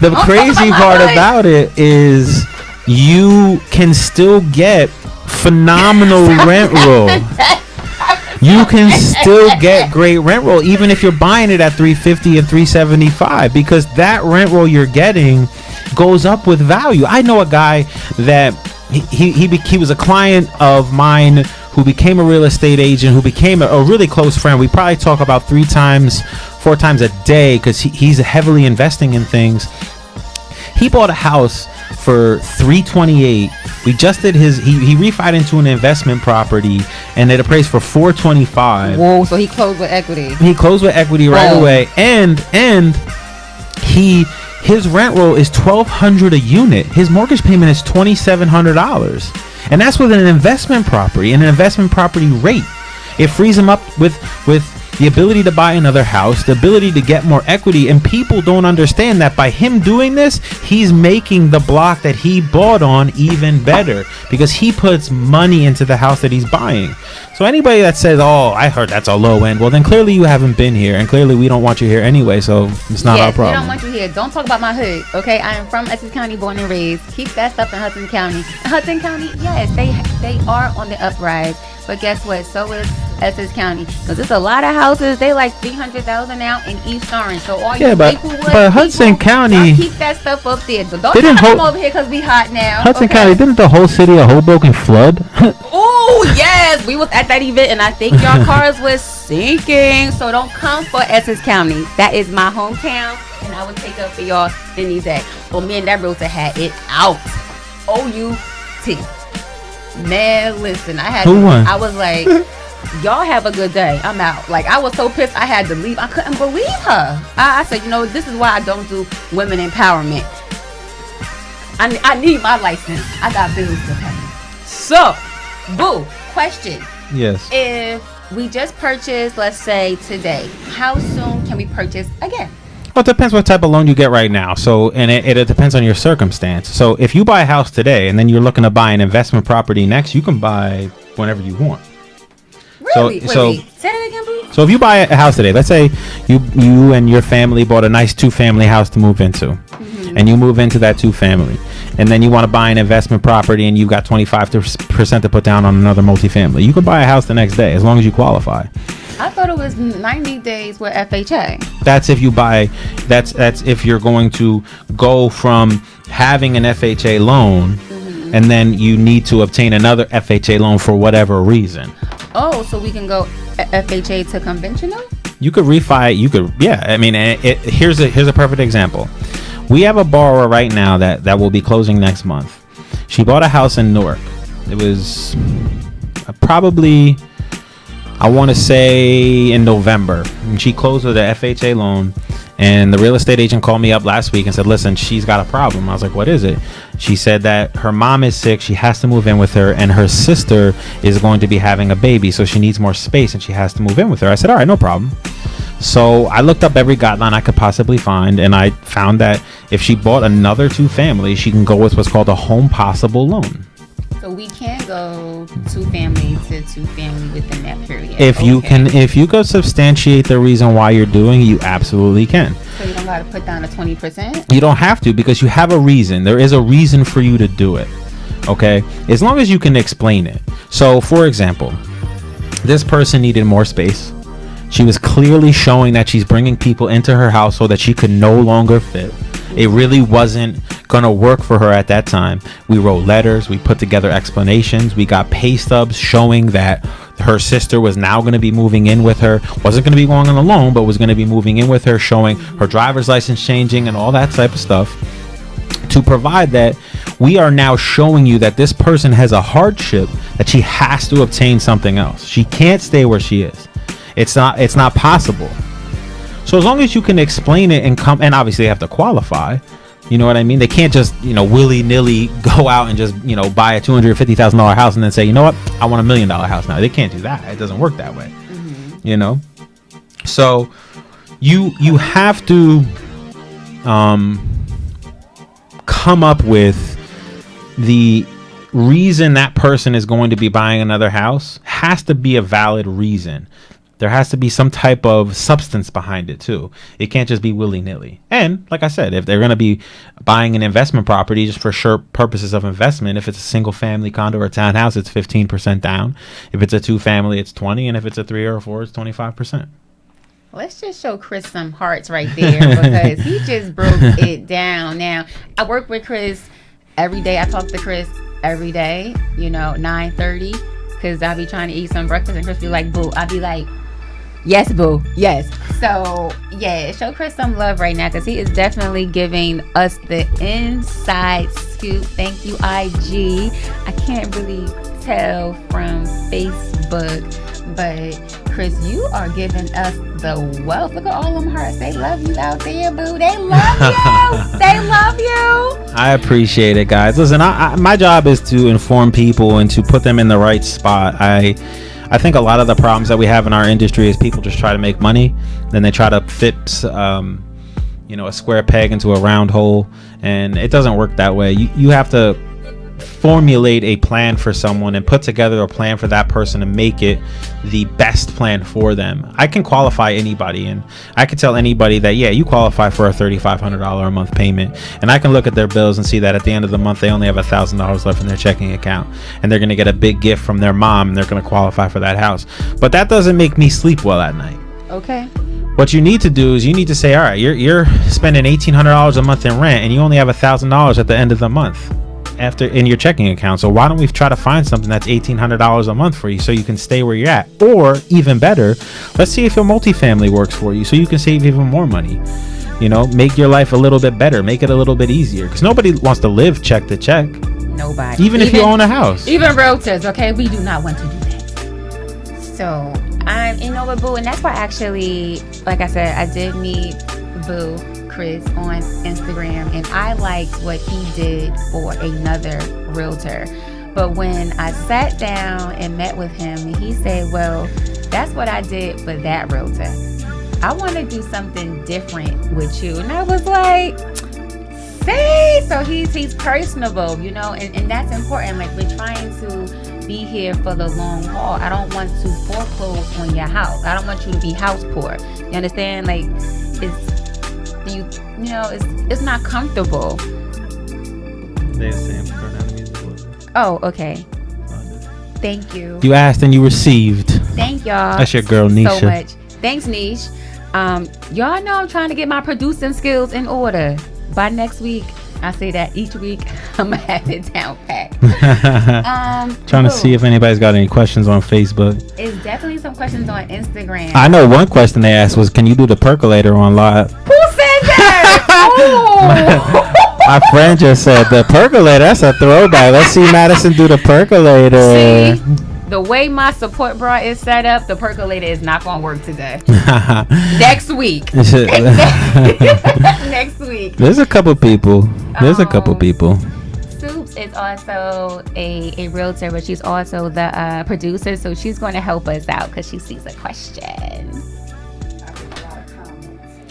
Speaker 2: the crazy part about it is, you can still get phenomenal rent roll. You can still get great rent roll, even if you're buying it at $350 and $375, because that rent roll you're getting goes up with value. I know a guy that he was a client of mine who became a real estate agent, who became a really close friend. We probably talk about 3 times, 4 times a day, because he's heavily investing in things. He bought a house for 328. We just did he refied into an investment property and it appraised for 425.
Speaker 4: Whoa, so he closed with equity.
Speaker 2: He closed with equity right away, and his rent roll is $1,200 a unit. His mortgage payment is $2,700, and that's with an investment property and an investment property rate. It frees him up with the ability to buy another house, the ability to get more equity, and people don't understand that by him doing this, he's making the block that he bought on even better because he puts money into the house that he's buying. So anybody that says, "Oh, I heard that's a low end," well, then clearly you haven't been here, and clearly we don't want you here anyway. So it's not our problem.
Speaker 4: We don't want you here. Don't talk about my hood, okay? I am from Essex County, born and raised. Keep that stuff in Hudson County. Hudson County, yes, they are on the uprise. But guess what? So is Essex County, because there's a lot of houses. They like 300,000 now in East Orange. So all you Maplewood
Speaker 2: but Hudson County,
Speaker 4: keep that stuff up there. So don't come over here because we hot now.
Speaker 2: Hudson County, didn't the whole city of Hoboken flood?
Speaker 4: Oh yes, we was at that event and I think y'all cars was sinking. So don't come for Essex County. That is my hometown, and I would take up for y'all any day. Well, me and that realtor had it out. OUT. Man, listen, I was like, y'all have a good day. I'm out. Like, I was so pissed I had to leave. I couldn't believe her. I said, this is why I don't do women empowerment. I need my license. I got bills to pay. So, boo, question.
Speaker 2: Yes.
Speaker 4: If we just purchased, let's say today, how soon can we purchase again?
Speaker 2: Well, it depends what type of loan you get right now. So, and it depends on your circumstance. So, if you buy a house today and then you're looking to buy an investment property next, you can buy whenever you want.
Speaker 4: Really? Wait. Say that again, boo.
Speaker 2: So, if you buy a house today, let's say you and your family bought a nice 2-family house to move into, and you move into that 2-family, and then you want to buy an investment property and you've got 25% to put down on another multifamily. You can buy a house the next day as long as you qualify.
Speaker 4: I thought it was 90 days with FHA.
Speaker 2: That's if you buy. That's if you're going to go from having an FHA loan, and then you need to obtain another FHA loan for whatever reason.
Speaker 4: Oh, so we can go FHA to conventional?
Speaker 2: You could refi. You could, yeah. I mean, here's a perfect example. We have a borrower right now that will be closing next month. She bought a house in Newark. It was probably, I want to say, in November, and she closed with an FHA loan, and the real estate agent called me up last week and said, "Listen, she's got a problem." I was like, "What is it?" She said that her mom is sick, she has to move in with her, and her sister is going to be having a baby, so she needs more space and she has to move in with her. I said, "All right, no problem." So I looked up every guideline I could possibly find, and I found that if she bought another 2-family, she can go with what's called a home possible loan.
Speaker 4: So we can go 2-family to 2-family within that period.
Speaker 2: If you could substantiate the reason why you're doing it, you absolutely can.
Speaker 4: So you don't got to put down a 20%?
Speaker 2: You don't have to, because you have a reason. There is a reason for you to do it. Okay? As long as you can explain it. So, for example, this person needed more space. She was clearly showing that she's bringing people into her house so that she could no longer fit. It really wasn't gonna work for her at that time. We wrote letters, we put together explanations, we got pay stubs showing that her sister was now going to be moving in with her, wasn't going to be going on a loan, but was going to be moving in with her, showing her driver's license changing and all that type of stuff, to provide that we are now showing you that this person has a hardship, that she has to obtain something else. She can't stay where she is. It's not possible. So as long as you can explain it and come, and obviously they have to qualify, you know what I mean? They can't just, willy-nilly go out and just, buy a $250,000 house and then say, you know what, I want $1 million house now. They can't do that. It doesn't work that way. So you have to come up with the reason that person is going to be buying another house. Has to be a valid reason. There has to be some type of substance behind it too. It can't just be willy-nilly. And like I said, if they're going to be buying an investment property just for sure purposes of investment, if it's a single family condo or townhouse, it's 15% down. If it's a 2-family, it's 20, and if it's a 3 or a 4, it's 25%.
Speaker 4: Let's just show Chris some hearts right there, because he just broke it down. Now, I work with Chris every day. I talk to Chris every day, 9:30, because I be trying to eat some breakfast, and Chris be like, boo. I be like, Yes, boo. Yes. So, yeah, show Chris some love right now because he is definitely giving us the inside scoop. Thank you, IG. I can't really tell from Facebook, but Chris, you are giving us the wealth. Look at all them hearts. They love you out there, boo. They love you. They love you.
Speaker 2: I appreciate it, guys. Listen, my job is to inform people and to put them in the right spot. I think a lot of the problems that we have in our industry is people just try to make money, then they try to fit a square peg into a round hole, and it doesn't work that way. You have to formulate a plan for someone and put together a plan for that person and make it the best plan for them. I can qualify anybody, and I can tell anybody that, yeah, you qualify for a $3,500 a month payment, and I can look at their bills and see that at the end of the month they only have $1,000 left in their checking account, and they're going to get a big gift from their mom, and they're going to qualify for that house. But that doesn't make me sleep well at night.
Speaker 4: Okay.
Speaker 2: What you need to do is you need to say, all right, you're spending $1,800 a month in rent, and you only have $1,000 at the end of the month after in your checking account. So why don't we try to find something that's $1,800 a month for you so you can stay where you're at? Or even better, let's see if a multifamily works for you so you can save even more money. Make your life a little bit better, make it a little bit easier, because nobody wants to live check to check.
Speaker 4: Nobody.
Speaker 2: Even if you own a house.
Speaker 4: Even realtors, okay? We do not want to do that. So what, boo, and that's why actually, like I said, I did meet boo Chris on Instagram, and I liked what he did for another realtor. But when I sat down and met with him, he said, well, that's what I did for that realtor. I want to do something different with you. And I was like, see? So he's personable, and that's important. Like, we're trying to be here for the long haul. I don't want to foreclose on your house. I don't want you to be house poor. You understand? Like, it's not comfortable. Oh, okay. Thank you.
Speaker 2: You asked and you received.
Speaker 4: Thank y'all.
Speaker 2: That's your girl, Nisha.
Speaker 4: So much. Thanks, Nish. Y'all know I'm trying to get my producing skills in order. By next week, I say that each week, I'm gonna have it down packed.
Speaker 2: Trying to see if anybody's got any questions on Facebook.
Speaker 4: It's definitely some questions on Instagram.
Speaker 2: I know one question they asked was, can you do the percolator on live?
Speaker 4: Who said that?
Speaker 2: My friend just said the percolator. That's a throwback. Let's see Madison do the percolator.
Speaker 4: See? The way my support bra is set up, the percolator is not going to work today. Next week. Next week.
Speaker 2: There's a couple people.
Speaker 4: Soups is also a realtor, but she's also the producer, so she's going to help us out because she sees a question.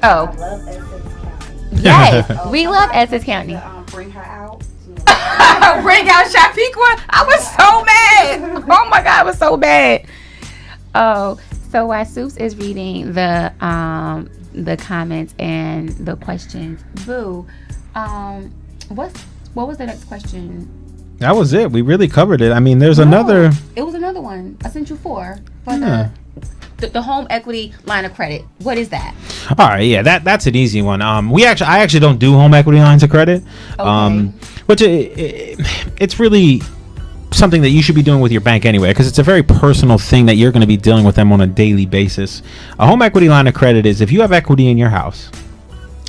Speaker 4: Oh.
Speaker 3: I love Essex County.
Speaker 4: Yes, we love Essex County.
Speaker 3: Bring her out.
Speaker 4: Bring out Shafiqua. I was so mad. Oh my God, I was so bad. Oh, so while Soups is reading the comments and the questions, boo, what was the next question?
Speaker 2: That was it. We really covered it. I mean, there's another.
Speaker 4: It was another one. I sent you 4 for the home equity line of credit. What is that?
Speaker 2: All right, yeah, that's an easy one. I actually don't do home equity lines of credit.
Speaker 4: Okay.
Speaker 2: Which it's really something that you should be doing with your bank anyway, because it's a very personal thing that you're going to be dealing with them on a daily basis. A home equity line of credit is if you have equity in your house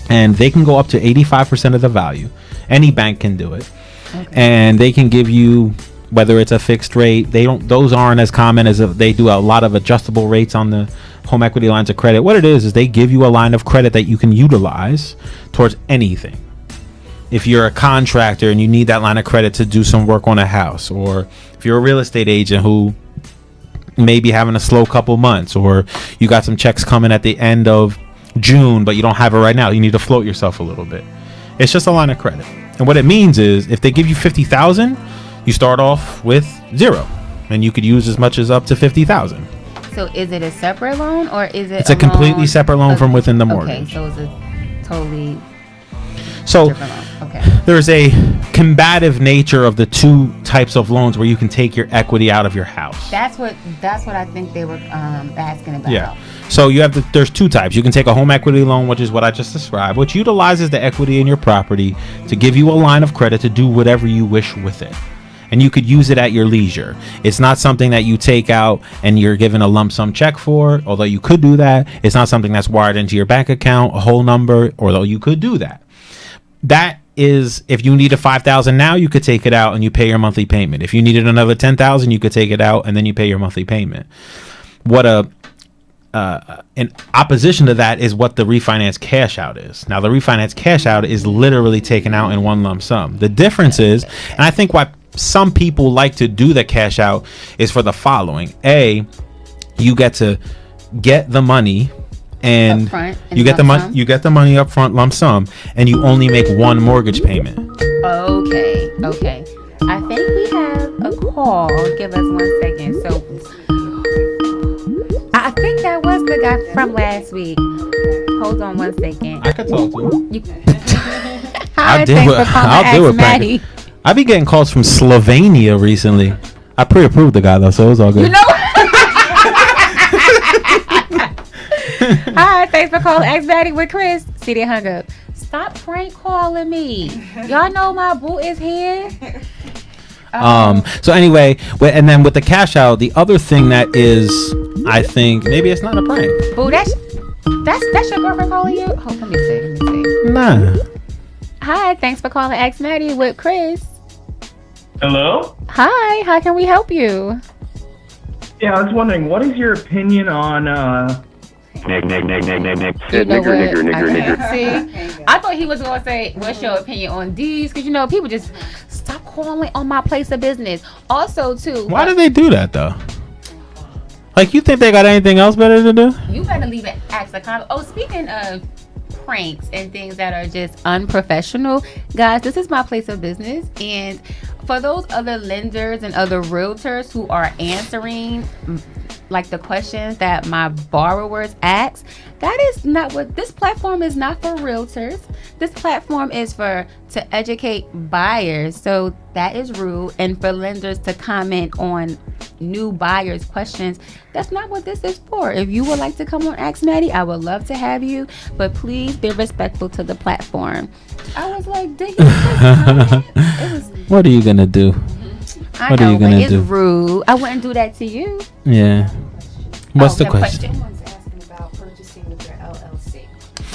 Speaker 2: and they can go up to 85% of the value. Any bank can do it. Okay. And they can give you, whether it's a fixed rate, those aren't as common as they do a lot of adjustable rates on the home equity lines of credit. What it is they give you a line of credit that you can utilize towards anything. If you're a contractor and you need that line of credit to do some work on a house, or if you're a real estate agent who may be having a slow couple months, or you got some checks coming at the end of June but you don't have it right now, you need to float yourself a little bit. It's just a line of credit. And what it means is if they give you $50,000, you start off with 0 and you could use as much as up to $50,000.
Speaker 4: So is it a separate loan or is it?
Speaker 2: It's a completely separate loan from within the mortgage.
Speaker 4: Okay, so it's a totally different loan. Okay.
Speaker 2: There's a combative nature of the two types of loans where you can take your equity out of your house.
Speaker 4: That's what I think they were asking about.
Speaker 2: Yeah. So there's two types. You can take a home equity loan, which is what I just described, which utilizes the equity in your property to give you a line of credit to do whatever you wish with it. and you could use it at your leisure. It's not something that you take out and you're given a lump sum check for, although you could do that. It's not something that's wired into your bank account, a whole number, although you could do that. That is, if you needed $5,000 now, you could take it out and you pay your monthly payment. If you needed another $10,000, you could take it out and then you pay your monthly payment. What in opposition to that is what the refinance cash out is. Now, the refinance cash out is literally taken out in one lump sum. The difference is, and I think why some people like to do the cash out is for the following. A, you get to get the money and you get the money up front, lump sum, and you only make one mortgage payment.
Speaker 4: Okay. I think we have a call. Give us 1 second. So I think that was the guy from last week. Hold on 1 second.
Speaker 2: I could talk to him.
Speaker 4: Hi, thanks for calling Ask Mady.
Speaker 2: I be getting calls from Slovenia recently. I pre-approved the guy though, so it was all good.
Speaker 4: You know. Hi, thanks for calling Ask Mady with Chris. See, they hung up. Stop prank calling me. Y'all know my boo is here.
Speaker 2: So anyway, and then with the cash out, the other thing that is, I think maybe it's not a prank.
Speaker 4: Boo, that's your girlfriend calling you? Hold, let me see.
Speaker 2: Nah.
Speaker 4: Hi, thanks for calling Ask Mady with Chris.
Speaker 6: Hello?
Speaker 4: Hi, how can we help you?
Speaker 6: Yeah, I was wondering, what is your opinion on
Speaker 4: nigger. See, I thought he was going to say, what's your opinion on these? Because, people just stop calling on my place of business. Also, too.
Speaker 2: Why do they do that, though? Like, you think they got anything else better to do?
Speaker 4: You better leave it ask the comment. Oh, speaking of pranks and things that are just unprofessional, guys, this is my place of business. And for those other lenders and other realtors who are answering like the questions that my borrowers ask, that is not what this platform is. Not for realtors. This platform is to educate buyers. So that is rude. And for lenders to comment on new buyers' questions, that's not what this is for. If you would like to come on Ask Mady, I would love to have you, but please be respectful to the platform. I was like, did he
Speaker 2: what are you gonna do?
Speaker 4: What are you gonna do? It's rude. I wouldn't do that to you.
Speaker 2: Yeah. What's the question?
Speaker 3: Someone's asking about purchasing with your LLC.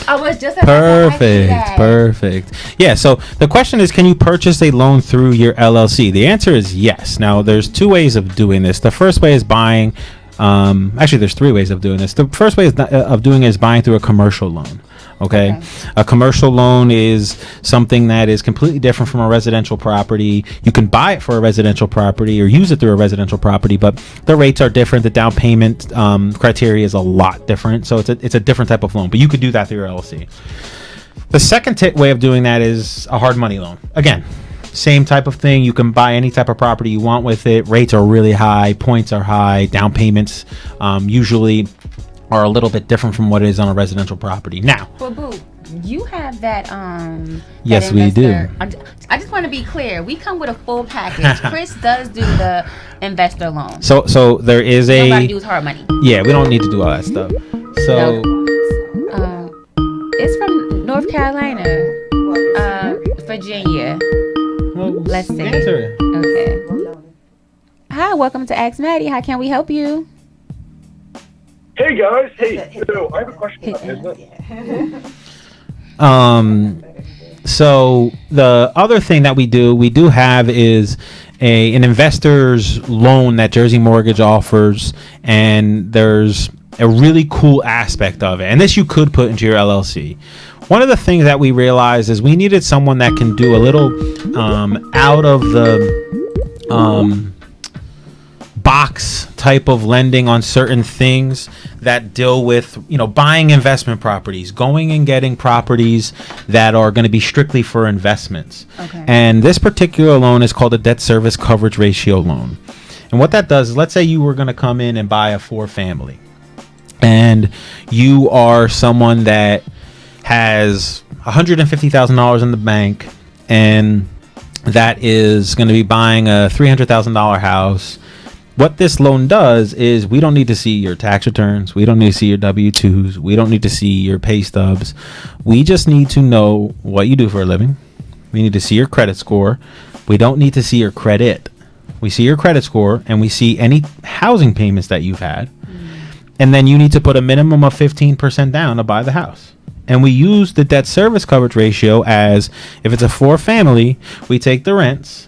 Speaker 4: I was just
Speaker 2: perfect. Yeah. So the question is, can you purchase a loan through your LLC? The answer is yes. Now, there's two ways of doing this. The first way is buying. Actually, there's three ways of doing this. The first way of doing it is buying through a commercial loan. Okay. A commercial loan is something that is completely different from a residential property. You can buy it for a residential property or use it through a residential property, but the rates are different. The down payment criteria is a lot different. So it's a different type of loan, but you could do that through your LLC. The second way of doing that is a hard money loan. Again, same type of thing. You can buy any type of property you want with it. Rates are really high. Points are high. Down payments usually are a little bit different from what it is on a residential property. Now,
Speaker 4: but boo, you have that
Speaker 2: yes,
Speaker 4: that
Speaker 2: we do.
Speaker 4: I just want to be clear. We come with a full package. Chris does do the investor loan.
Speaker 2: So there is
Speaker 4: nobody does hard money.
Speaker 2: Yeah, we don't need to do all that stuff. So
Speaker 4: it's from North Carolina, Virginia.
Speaker 2: Well,
Speaker 4: let's see.
Speaker 2: Answer it.
Speaker 4: Okay. Hi, welcome to Ask Mady. How can we help you?
Speaker 7: Hey guys, so I have a question about business.
Speaker 2: So the other thing that we do have is an investor's loan that Jersey Mortgage offers, and there's a really cool aspect of it. And this you could put into your LLC. One of the things that we realized is we needed someone that can do a little out of the box type of lending on certain things that deal with, buying investment properties, going and getting properties that are going to be strictly for investments.
Speaker 4: Okay.
Speaker 2: And this particular loan is called a debt service coverage ratio loan. And what that does is, let's say you were going to come in and buy a 4-family, and you are someone that has $150,000 in the bank, and that is going to be buying a $300,000 house. What this loan does is, we don't need to see your tax returns. We don't need to see your W-2s. We don't need to see your pay stubs. We just need to know what you do for a living. We need to see your credit score. We don't need to see your credit. we see your credit score, and we see any housing payments that you've had. And then you need to put a minimum of 15% down to buy the house. And we use the debt service coverage ratio as, if it's a 4-family, we take the rents.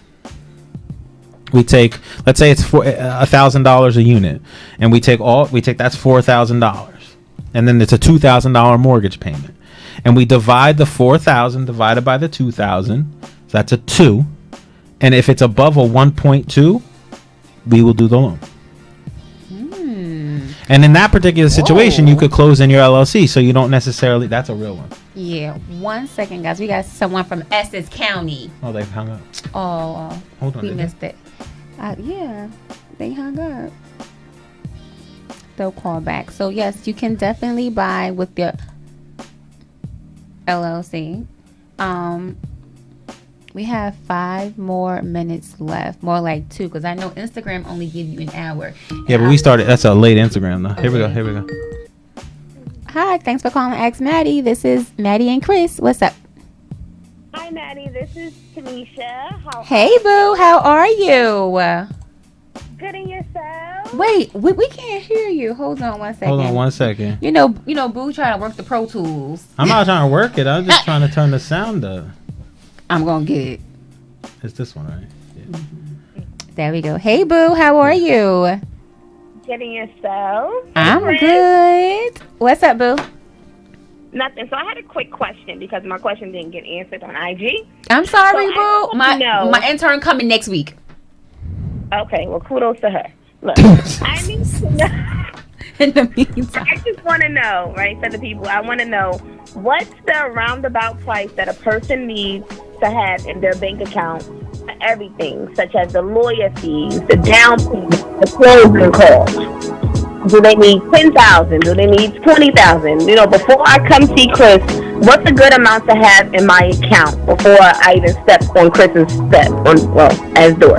Speaker 2: We take, let's say it's $1,000 a unit, and we take that's $4,000, and then it's a $2,000 mortgage payment, and we divide the 4,000 divided by the 2,000, so that's a 2, and if it's above a 1.2, we will do the loan. And in that particular situation, you could close in your LLC, so you don't necessarily. That's a real one.
Speaker 4: Yeah. 1 second, guys. We got someone from Essex County.
Speaker 2: Oh, they've hung up.
Speaker 4: Oh,
Speaker 2: hold on.
Speaker 4: We missed it. Yeah, they hung up. They'll call back. So yes, you can definitely buy with your LLC. We have 5 more minutes left, more like 2, because I know Instagram only give you an hour.
Speaker 2: Yeah, but we started. That's a late Instagram though. Here we go.
Speaker 4: Hi, thanks for calling Ask Mady. This is Mady and Chris. What's up?
Speaker 8: Hi, Maddie. This is Tanisha.
Speaker 4: Hey, boo. How are you?
Speaker 8: Good, and yourself?
Speaker 4: Wait, we can't hear you. Hold on 1 second.
Speaker 2: Hold on 1 second.
Speaker 4: You know, boo trying to work the Pro Tools.
Speaker 2: I'm not trying to work it. I'm just trying to turn the sound up.
Speaker 4: I'm gonna get it.
Speaker 2: It's this one, right? Yeah.
Speaker 4: There we go. Hey, boo. How are you?
Speaker 8: Getting yourself?
Speaker 4: I'm
Speaker 8: Chris?
Speaker 4: good. What's up, boo?
Speaker 8: Nothing. So I had a quick question because my question didn't get answered on IG.
Speaker 4: I'm sorry,
Speaker 8: So
Speaker 4: boo. My intern coming next week.
Speaker 8: Okay, well, kudos to her. Look, I need to know.
Speaker 4: In the meantime,
Speaker 8: I just want to know, right, for the people, I want to know what's the roundabout price that a person needs to have in their bank account for everything, such as the lawyer fees, the down payment, the closing costs. Do they need 10,000? Do they need 20,000? You know, before I come see Chris, what's a good amount to have in my account before I even step on Chris's step as door?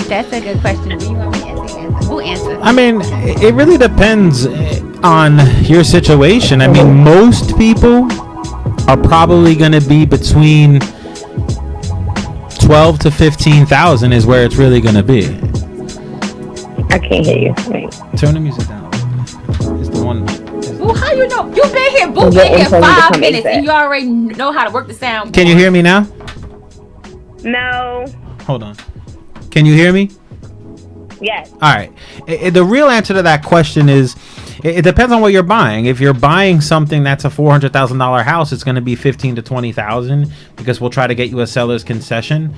Speaker 4: that's a good question. Do you want me to answer? Who answers?
Speaker 2: I mean, it really depends on your situation. I mean, most people are probably going to be between 12 to 15,000 is where it's really going to be.
Speaker 8: I can't hear you. Wait.
Speaker 2: Turn the music down. It's the one.
Speaker 4: Boo, how you know? You've been here, boo, been here 5 minutes, and you already know how to work the sound.
Speaker 2: Can you hear me now?
Speaker 8: No.
Speaker 2: Hold on. Can you hear me?
Speaker 8: Yes.
Speaker 2: All right. The real answer to that question is it depends on what you're buying. If you're buying something that's a $400,000 house, it's going to be 15 to 20,000 because we'll try to get you a seller's concession.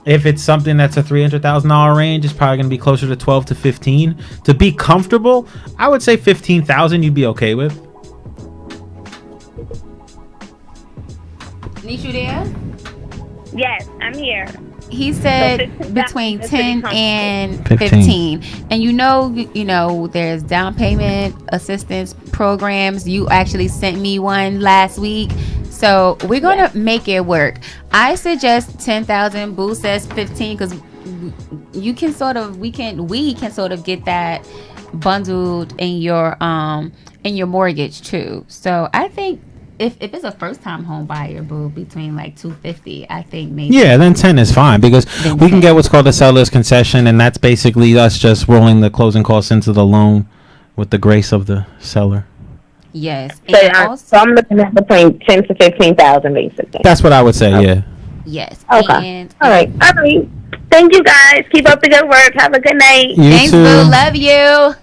Speaker 2: If it's something that's a $300,000 range, it's probably going to be closer to 12 to 15. To be comfortable, I would say 15,000 you'd be okay with.
Speaker 4: Nisha there?
Speaker 8: Yes, I'm here.
Speaker 4: He said
Speaker 8: So
Speaker 4: between 10
Speaker 8: pretty
Speaker 4: and
Speaker 2: 15.
Speaker 4: 15. And you know, there's down payment assistance programs. You actually sent me one last week. So we're going to make it work. I suggest 10,000. Boo says 15 because you can we can sort of get that bundled in your mortgage too. So I think if it's a first time home buyer, boo, between like 250, I think maybe.
Speaker 2: Yeah, then 10 is fine because we can get what's called a seller's concession, and that's basically us just rolling the closing costs into the loan with the grace of the seller.
Speaker 4: Yes.
Speaker 8: So I'm looking at between 10 to 15,000 basically.
Speaker 2: That's what I would say.
Speaker 8: Okay.
Speaker 2: Yeah.
Speaker 4: Yes.
Speaker 8: Okay.
Speaker 4: And
Speaker 8: All right. Thank you guys. Keep up the good work. Have a good night.
Speaker 2: You
Speaker 4: thanks,
Speaker 2: too.
Speaker 4: boo. Love you.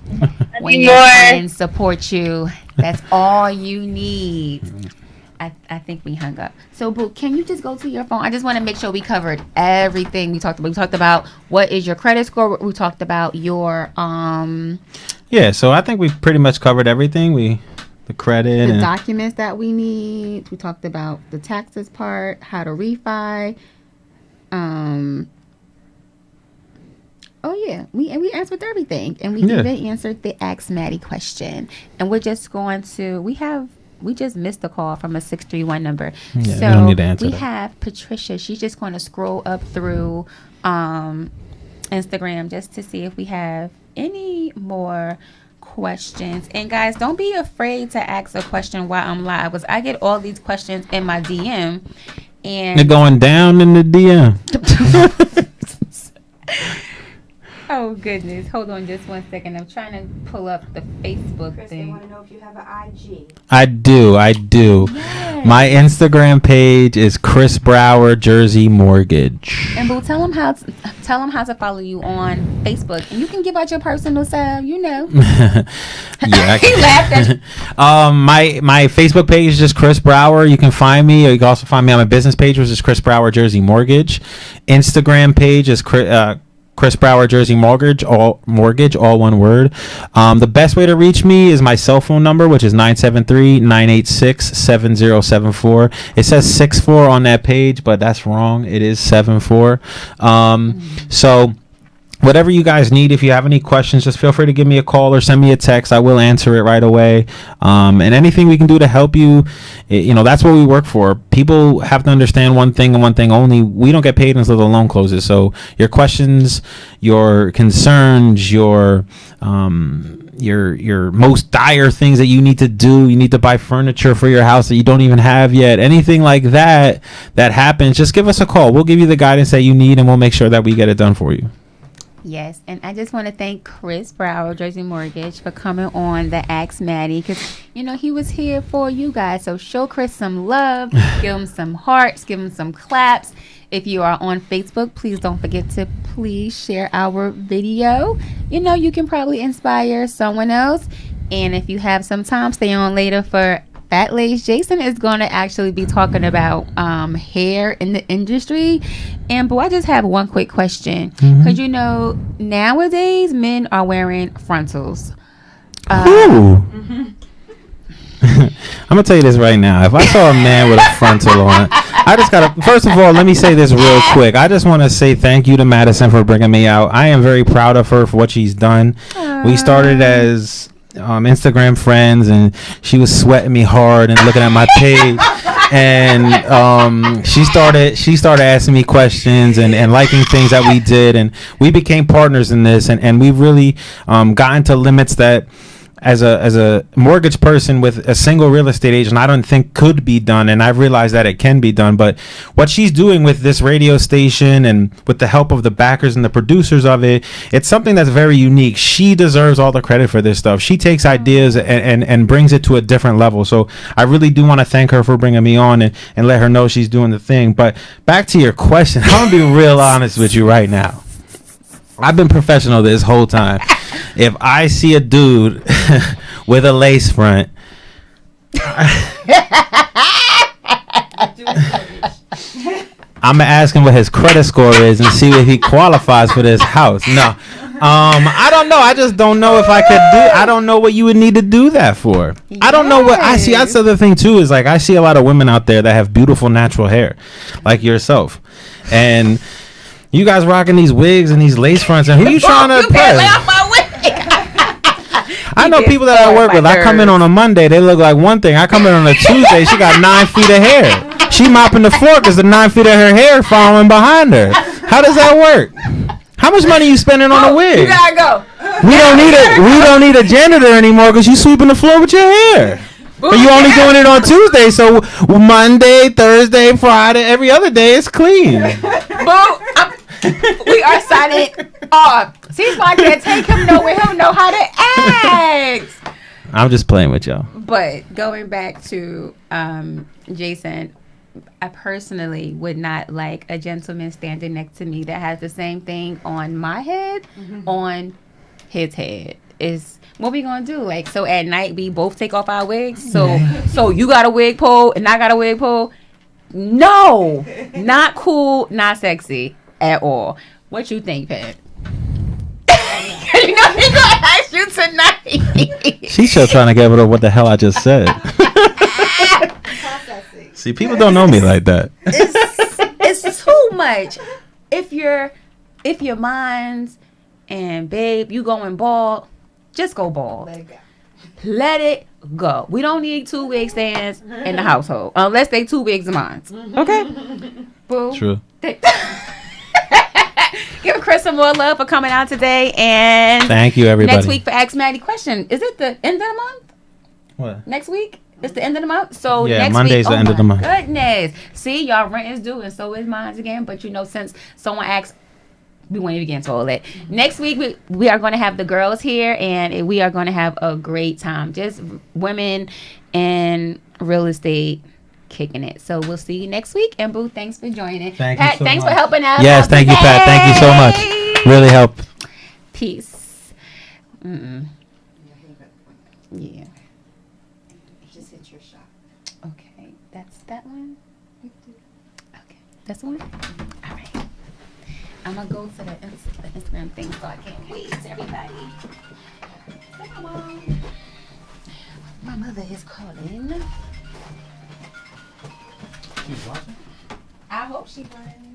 Speaker 4: When
Speaker 8: you
Speaker 4: your
Speaker 8: more.
Speaker 4: friends support you, that's all you need. I think we hung up. So, boo, can you just go to your phone? I just want to make sure we covered everything we talked about. We talked about what is your credit score. We talked about your
Speaker 2: Yeah, so I think we've pretty much covered everything. The credit
Speaker 4: the
Speaker 2: and
Speaker 4: documents that we need. We talked about the taxes part, how to refi. Oh yeah, we answered everything, and we even answered the Ask Mady question. And we're just going to we just missed a call from a 631 number.
Speaker 2: Yeah,
Speaker 4: so
Speaker 2: we don't need to answer that.
Speaker 4: have Patricia. She's just going to scroll up through Instagram just to see if we have any more questions. And guys, don't be afraid to ask a question while I'm live, because I get all these questions in my DM, and
Speaker 2: they're going down in the DM.
Speaker 4: Oh goodness! Hold on, just 1 second. I'm trying to pull up the Facebook
Speaker 3: Chris, they
Speaker 4: thing.
Speaker 3: want to know if you have an IG.
Speaker 2: I do.
Speaker 4: Yes.
Speaker 2: My Instagram page is Chris Brower Jersey Mortgage.
Speaker 4: And boo, tell them how to follow you on Facebook, and you can give out your personal stuff. You know.
Speaker 2: Yeah,
Speaker 4: He laughed at
Speaker 2: my Facebook page is just Chris Brower. You can find me, or you can also find me on my business page, which is Chris Brower Jersey Mortgage. Instagram page is Chris Brower Jersey Mortgage, all one word. The best way to reach me is my cell phone number, which is 973-986-7074. It says 64 on that page, but that's wrong. It is 74. So whatever you guys need, if you have any questions, just feel free to give me a call or send me a text. I will answer it right away. And anything we can do to help you, that's what we work for. People have to understand one thing and one thing only. We don't get paid until the loan closes. So your questions, your concerns, your most dire things that you need to do, you need to buy furniture for your house that you don't even have yet, anything like that happens, just give us a call. We'll give you the guidance that you need, and we'll make sure that we get it done for you.
Speaker 4: Yes, and I just want to thank Chris Brower, Jersey Mortgage, for coming on the Ask Mady, because, he was here for you guys. So show Chris some love, give him some hearts, give him some claps. If you are on Facebook, please don't forget to please share our video. You can probably inspire someone else. And if you have some time, stay on later for Fat Lace. Jason is going to actually be talking about hair in the industry. And I just have one quick question, because nowadays men are wearing frontals.
Speaker 2: I'm gonna tell you this right now. If I saw a man with a frontal on, I just gotta. First of all, let me say this real quick. I just want to say thank you to Madison for bringing me out. I am very proud of her for what she's done. We started as Instagram friends, and she was sweating me hard and looking at my page, and she started asking me questions and liking things that we did, and we became partners in this, and we really gotten to limits that as a mortgage person with a single real estate agent, I don't think could be done, and I've realized that it can be done. But what she's doing with this radio station and with the help of the backers and the producers of it, it's something that's very unique. She deserves all the credit for this stuff. She takes ideas and brings it to a different level. So I really do want to thank her for bringing me on and let her know she's doing the thing. But back to your question, I'm gonna be real honest with you right now. I've been professional this whole time. If I see a dude with a lace front, I'm gonna ask him what his credit score is and see if he qualifies for this house. No, I don't know. I just don't know if I could do. I don't know what you would need to do that for. Yes. I don't know what I see. That's the other thing too. Is like I see a lot of women out there that have beautiful natural hair, like yourself, and you guys rocking these wigs and these lace fronts. And who you trying to impress? I know people that I work with. I come in on a Monday, they look like one thing. I come in on a Tuesday, she got 9 feet of hair. She mopping the floor because the 9 feet of her hair following behind her. How does that work? How much money you spending on a wig?
Speaker 4: You gotta go.
Speaker 2: We don't need a janitor anymore because you sweeping the floor with your hair. But you only doing it on Tuesday, so Monday, Thursday, Friday, every other day it's clean.
Speaker 4: We are signing off. See, if I can't take him nowhere, he'll know how to act.
Speaker 2: I'm just playing with y'all.
Speaker 4: But going back to Jason, I personally would not like a gentleman standing next to me that has the same thing on my head, on his head. Is what we gonna do? Like, so at night we both take off our wigs. So you got a wig pull and I got a wig pull. No, not cool, not sexy at all. What you think, Pat? He's gonna ask you tonight.
Speaker 2: She's still trying to get rid of what the hell I just said. See, people don't know me like that.
Speaker 4: It's too much. If your minds and babe, you going bald, just go bald. Let it go. We don't need 2 wig stands in the household unless they 2 wigs of mine. Okay? Boo.
Speaker 2: True.
Speaker 4: Give Chris some more love for coming out today. And
Speaker 2: thank you, everybody.
Speaker 4: Next week for Ask Mady question. Is it the end of the month?
Speaker 2: What?
Speaker 4: Next week? It's the end of the month? So
Speaker 2: yeah,
Speaker 4: next
Speaker 2: Monday's
Speaker 4: week,
Speaker 2: the end of the month.
Speaker 4: Goodness. See, y'all rent is due and so is mine again. But since someone asked we won't even get into all that. Next week, we are going to have the girls here, and we are going to have a great time. Just women in real estate kicking it. So we'll see you next week. And Boo, thanks for joining.
Speaker 2: Thank
Speaker 4: Pat,
Speaker 2: you so
Speaker 4: thanks
Speaker 2: much.
Speaker 4: for helping us.
Speaker 2: Yes, thank you, Pat. Thank you so much. Really helped.
Speaker 4: Peace. Yeah.
Speaker 3: Just hit your shot.
Speaker 4: Okay. That's that one? Okay. That's the one? All right. I'm going to go to the Instagram thing so I can wave to everybody. Come on. My mother is calling.
Speaker 2: She's watching?
Speaker 4: I hope she was.